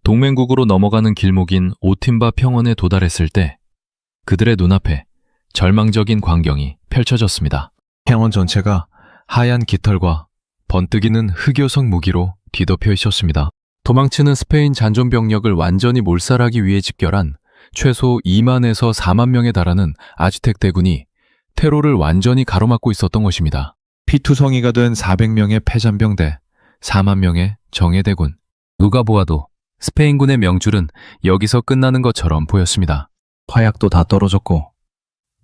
동맹국으로 넘어가는 길목인 오팀바 평원에 도달했을 때 그들의 눈앞에 절망적인 광경이 펼쳐졌습니다. 평원 전체가 하얀 깃털과 번뜩이는 흑요석 무기로 뒤덮여 있었습니다. 도망치는 스페인 잔존 병력을 완전히 몰살하기 위해 집결한 최소 2만에서 4만 명에 달하는 아즈텍 대군이 테로를 완전히 가로막고 있었던 것입니다. 피투성이가 된 400명의 패잔병대, 4만 명의 정예대군. 누가 보아도 스페인군의 명줄은 여기서 끝나는 것처럼 보였습니다. 화약도 다 떨어졌고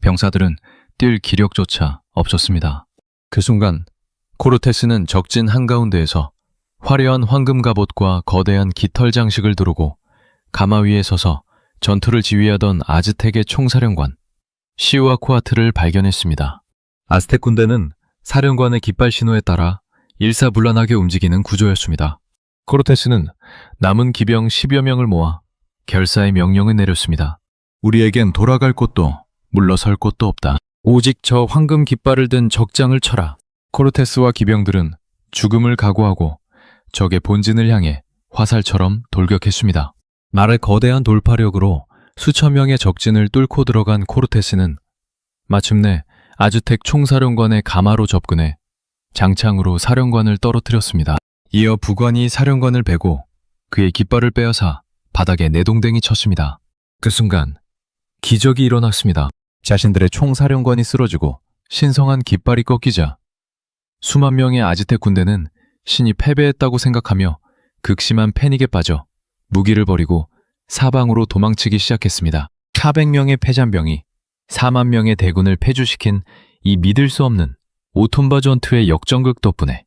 병사들은 뛸 기력조차 없었습니다. 그 순간 코르테스는 적진 한가운데에서 화려한 황금 갑옷과 거대한 깃털 장식을 두르고 가마 위에 서서 전투를 지휘하던 아즈텍의 총사령관 시우아코아트를 발견했습니다. 아스텍 군대는 사령관의 깃발 신호에 따라 일사불란하게 움직이는 구조였습니다. 코르테스는 남은 기병 10여 명을 모아 결사의 명령을 내렸습니다. 우리에겐 돌아갈 곳도 물러설 곳도 없다. 오직 저 황금 깃발을 든 적장을 쳐라. 코르테스와 기병들은 죽음을 각오하고 적의 본진을 향해 화살처럼 돌격했습니다. 말의 거대한 돌파력으로 수천 명의 적진을 뚫고 들어간 코르테스는 마침내 아즈텍 총사령관의 가마로 접근해 장창으로 사령관을 떨어뜨렸습니다. 이어 부관이 사령관을 베고 그의 깃발을 빼앗아 바닥에 내동댕이 쳤습니다. 그 순간 기적이 일어났습니다. 자신들의 총사령관이 쓰러지고 신성한 깃발이 꺾이자 수만 명의 아즈텍 군대는 신이 패배했다고 생각하며 극심한 패닉에 빠져 무기를 버리고 사방으로 도망치기 시작했습니다. 400명의 패잔병이 4만 명의 대군을 패주시킨 이 믿을 수 없는 오톤바 전투의 역전극 덕분에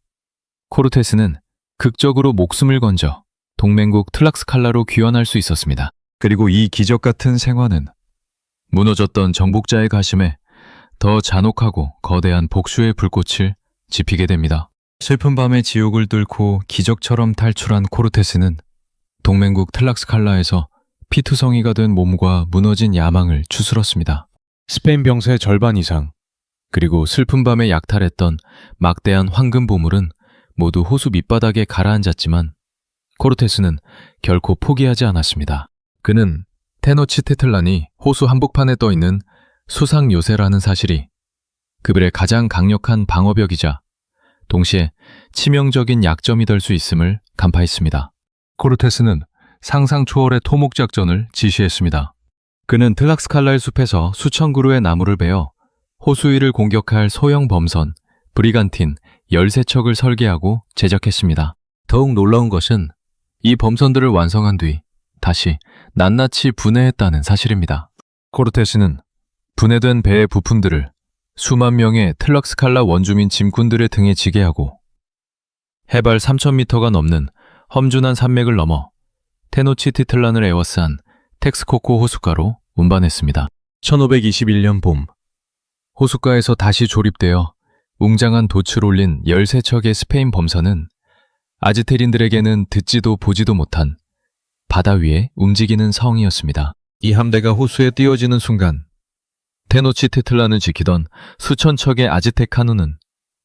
코르테스는 극적으로 목숨을 건져 동맹국 틀락스칼라로 귀환할 수 있었습니다. 그리고 이 기적 같은 생화는 무너졌던 정복자의 가심에 더 잔혹하고 거대한 복수의 불꽃을 지피게 됩니다. 슬픈 밤의 지옥을 뚫고 기적처럼 탈출한 코르테스는 동맹국 틀락스칼라에서 피투성이가 된 몸과 무너진 야망을 추스렀습니다. 스페인 병사의 절반 이상, 그리고 슬픈 밤에 약탈했던 막대한 황금 보물은 모두 호수 밑바닥에 가라앉았지만 코르테스는 결코 포기하지 않았습니다. 그는 테노치테틀란이 호수 한복판에 떠있는 수상 요새라는 사실이 그들의 가장 강력한 방어벽이자 동시에 치명적인 약점이 될 수 있음을 간파했습니다. 코르테스는 상상 초월의 토목 작전을 지시했습니다. 그는 틀락스칼라의 숲에서 수천 그루의 나무를 베어 호수 위를 공격할 소형 범선 브리간틴 13척을 설계하고 제작했습니다. 더욱 놀라운 것은 이 범선들을 완성한 뒤 다시 낱낱이 분해했다는 사실입니다. 코르테스는 분해된 배의 부품들을 수만 명의 틀락스칼라 원주민 짐꾼들의 등에 지게 하고 해발 3,000m가 넘는 험준한 산맥을 넘어 테노치티틀란을 에워싼 텍스코코 호숫가로 운반했습니다. 1521년 봄, 호숫가에서 다시 조립되어 웅장한 돛을 올린 13척의 스페인 범선은 아즈테린들에게는 듣지도 보지도 못한 바다 위에 움직이는 성이었습니다. 이 함대가 호수에 띄워지는 순간 테노치티틀란을 지키던 수천 척의 아즈텍 카누는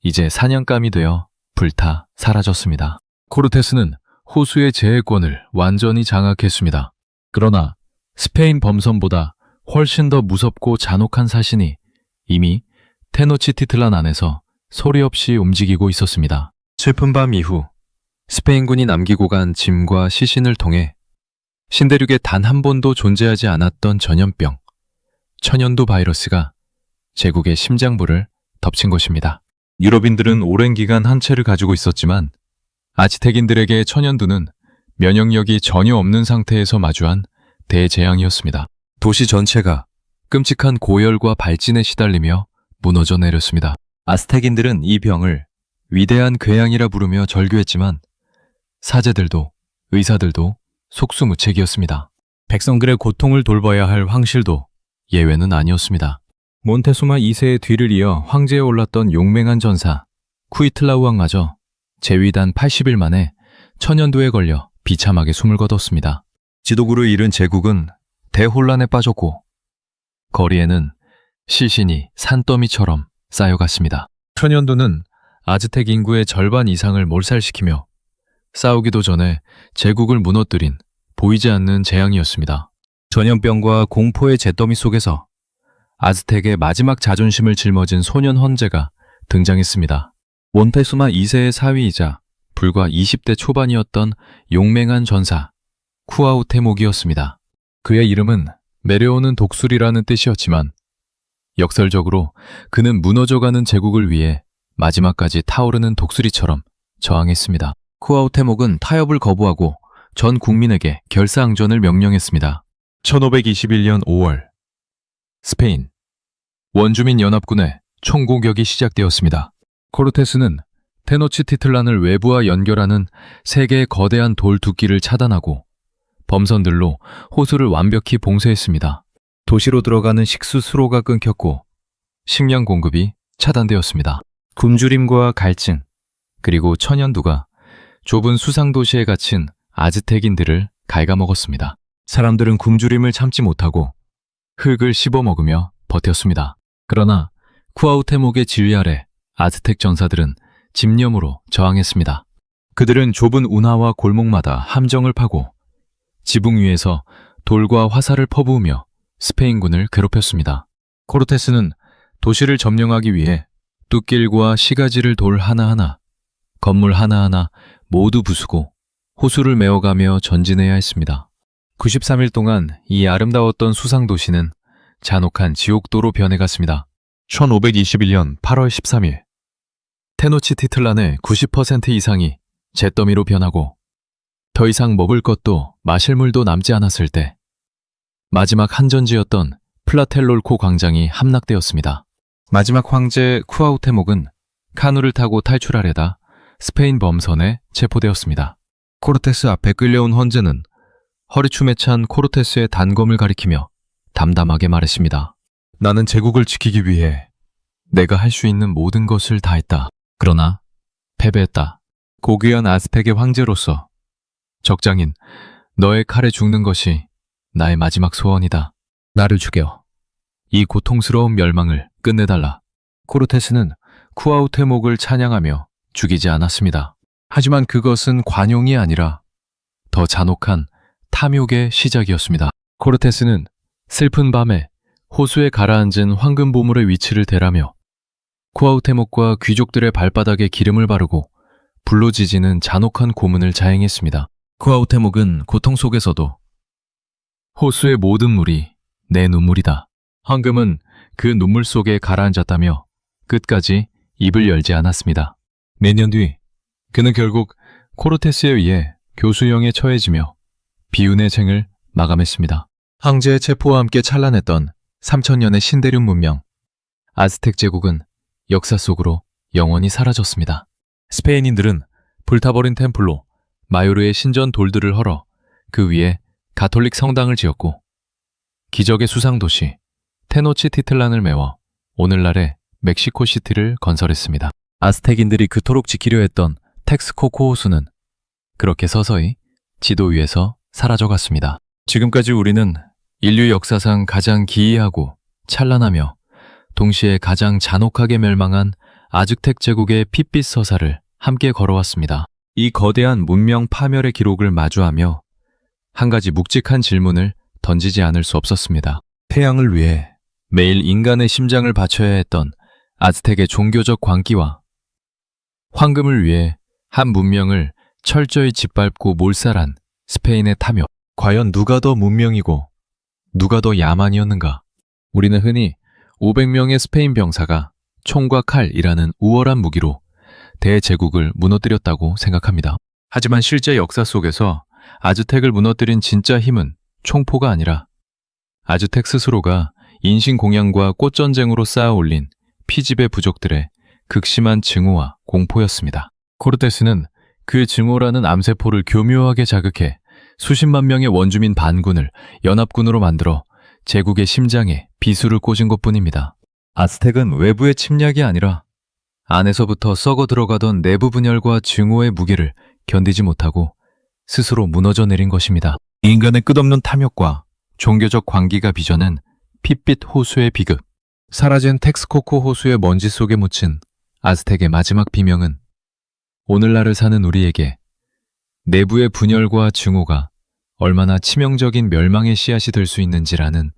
이제 사냥감이 되어 불타 사라졌습니다. 코르테스는 호수의 제해권을 완전히 장악했습니다. 그러나 스페인 범선보다 훨씬 더 무섭고 잔혹한 사신이 이미 테노치티틀란 안에서 소리 없이 움직이고 있었습니다. 슬픈 밤 이후 스페인군이 남기고 간 짐과 시신을 통해 신대륙에 단 한 번도 존재하지 않았던 전염병, 천연두 바이러스가 제국의 심장부를 덮친 것입니다. 유럽인들은 오랜 기간 한 채를 가지고 있었지만 아즈텍인들에게 천연두는 면역력이 전혀 없는 상태에서 마주한 대재앙이었습니다. 도시 전체가 끔찍한 고열과 발진에 시달리며 무너져 내렸습니다. 아스텍인들은 이 병을 위대한 궤양이라 부르며 절규했지만 사제들도 의사들도 속수무책이었습니다. 백성들의 고통을 돌봐야 할 황실도 예외는 아니었습니다. 몬테수마 2세의 뒤를 이어 황제에 올랐던 용맹한 전사 쿠이틀라우 왕마저 재위단 80일 만에 천연두에 걸려 비참하게 숨을 거뒀습니다. 지도구를 잃은 제국은 대혼란에 빠졌고 거리에는 시신이 산더미처럼 쌓여갔습니다. 천연두는 아즈텍 인구의 절반 이상을 몰살시키며 싸우기도 전에 제국을 무너뜨린 보이지 않는 재앙이었습니다. 전염병과 공포의 잿더미 속에서 아즈텍의 마지막 자존심을 짊어진 소년 헌제가 등장했습니다. 몬테수마 2세의 사위이자 불과 20대 초반이었던 용맹한 전사 쿠아우테목이었습니다. 그의 이름은 내려오는 독수리라는 뜻이었지만 역설적으로 그는 무너져가는 제국을 위해 마지막까지 타오르는 독수리처럼 저항했습니다. 쿠아우테목은 타협을 거부하고 전 국민에게 결사항전을 명령했습니다. 1521년 5월 스페인 원주민 연합군의 총공격이 시작되었습니다. 코르테스는 테노치티틀란을 외부와 연결하는 세 개의 거대한 돌 두끼를 차단하고 범선들로 호수를 완벽히 봉쇄했습니다. 도시로 들어가는 식수 수로가 끊겼고 식량 공급이 차단되었습니다. 굶주림과 갈증, 그리고 천연두가 좁은 수상도시에 갇힌 아즈텍인들을 갉아먹었습니다. 사람들은 굶주림을 참지 못하고 흙을 씹어먹으며 버텼습니다. 그러나 쿠아우테목의 지휘 아래 아즈텍 전사들은 집념으로 저항했습니다. 그들은 좁은 운하와 골목마다 함정을 파고 지붕 위에서 돌과 화살을 퍼부으며 스페인군을 괴롭혔습니다. 코르테스는 도시를 점령하기 위해 뚝길과 시가지를 돌 하나하나, 건물 하나하나 모두 부수고 호수를 메어가며 전진해야 했습니다. 93일 동안 이 아름다웠던 수상도시는 잔혹한 지옥도로 변해갔습니다. 1521년 8월 13일 테노치티틀란의 90% 이상이 잿더미로 변하고 더 이상 먹을 것도 마실 물도 남지 않았을 때 마지막 한전지였던 플라텔롤코 광장이 함락되었습니다. 마지막 황제 쿠아우테목은 카누를 타고 탈출하려다 스페인 범선에 체포되었습니다. 코르테스 앞에 끌려온 헌제는 허리춤에 찬 코르테스의 단검을 가리키며 담담하게 말했습니다. 나는 제국을 지키기 위해 내가 할 수 있는 모든 것을 다했다. 그러나 패배했다. 고귀한 아즈텍의 황제로서 적장인 너의 칼에 죽는 것이 나의 마지막 소원이다. 나를 죽여. 이 고통스러운 멸망을 끝내달라. 코르테스는 쿠아우테목을 찬양하며 죽이지 않았습니다. 하지만 그것은 관용이 아니라 더 잔혹한 탐욕의 시작이었습니다. 코르테스는 슬픈 밤에 호수에 가라앉은 황금 보물의 위치를 대라며 쿠아우테목과 귀족들의 발바닥에 기름을 바르고 불로 지지는 잔혹한 고문을 자행했습니다. 쿠아우테목은 고통 속에서도 호수의 모든 물이 내 눈물이다. 황금은 그 눈물 속에 가라앉았다며 끝까지 입을 열지 않았습니다. 몇 년 뒤 그는 결국 코르테스에 의해 교수형에 처해지며 비운의 생을 마감했습니다. 황제의 체포와 함께 찬란했던 3000년의 신대륙 문명, 아즈텍 제국은 역사 속으로 영원히 사라졌습니다. 스페인인들은 불타버린 템플로 마요르의 신전 돌들을 헐어 그 위에 가톨릭 성당을 지었고 기적의 수상도시 테노치티틀란을 메워 오늘날의 멕시코시티를 건설했습니다. 아스텍인들이 그토록 지키려 했던 텍스코코 호수는 그렇게 서서히 지도 위에서 사라져갔습니다. 지금까지 우리는 인류 역사상 가장 기이하고 찬란하며 동시에 가장 잔혹하게 멸망한 아즈텍 제국의 핏빛 서사를 함께 걸어왔습니다. 이 거대한 문명 파멸의 기록을 마주하며 한 가지 묵직한 질문을 던지지 않을 수 없었습니다. 태양을 위해 매일 인간의 심장을 바쳐야 했던 아즈텍의 종교적 광기와 황금을 위해 한 문명을 철저히 짓밟고 몰살한 스페인의 탐욕. 과연 누가 더 문명이고 누가 더 야만이었는가? 우리는 흔히 500명의 스페인 병사가 총과 칼이라는 우월한 무기로 대제국을 무너뜨렸다고 생각합니다. 하지만 실제 역사 속에서 아즈텍을 무너뜨린 진짜 힘은 총포가 아니라 아즈텍 스스로가 인신공양과 꽃전쟁으로 쌓아 올린 피지배 부족들의 극심한 증오와 공포였습니다. 코르테스는 그 증오라는 암세포를 교묘하게 자극해 수십만 명의 원주민 반군을 연합군으로 만들어 제국의 심장에 비수를 꽂은 것뿐입니다. 아즈텍은 외부의 침략이 아니라 안에서부터 썩어 들어가던 내부 분열과 증오의 무게를 견디지 못하고 스스로 무너져 내린 것입니다. 인간의 끝없는 탐욕과 종교적 광기가 빚어낸 핏빛 호수의 비극. 사라진 텍스코코 호수의 먼지 속에 묻힌 아즈텍의 마지막 비명은 오늘날을 사는 우리에게 내부의 분열과 증오가 얼마나 치명적인 멸망의 씨앗이 될 수 있는지라는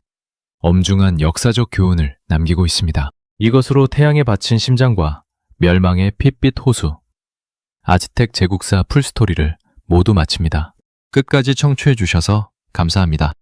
엄중한 역사적 교훈을 남기고 있습니다. 이것으로 태양에 바친 심장과 멸망의 핏빛 호수, 아즈텍 제국사 풀스토리를 모두 마칩니다. 끝까지 청취해 주셔서 감사합니다.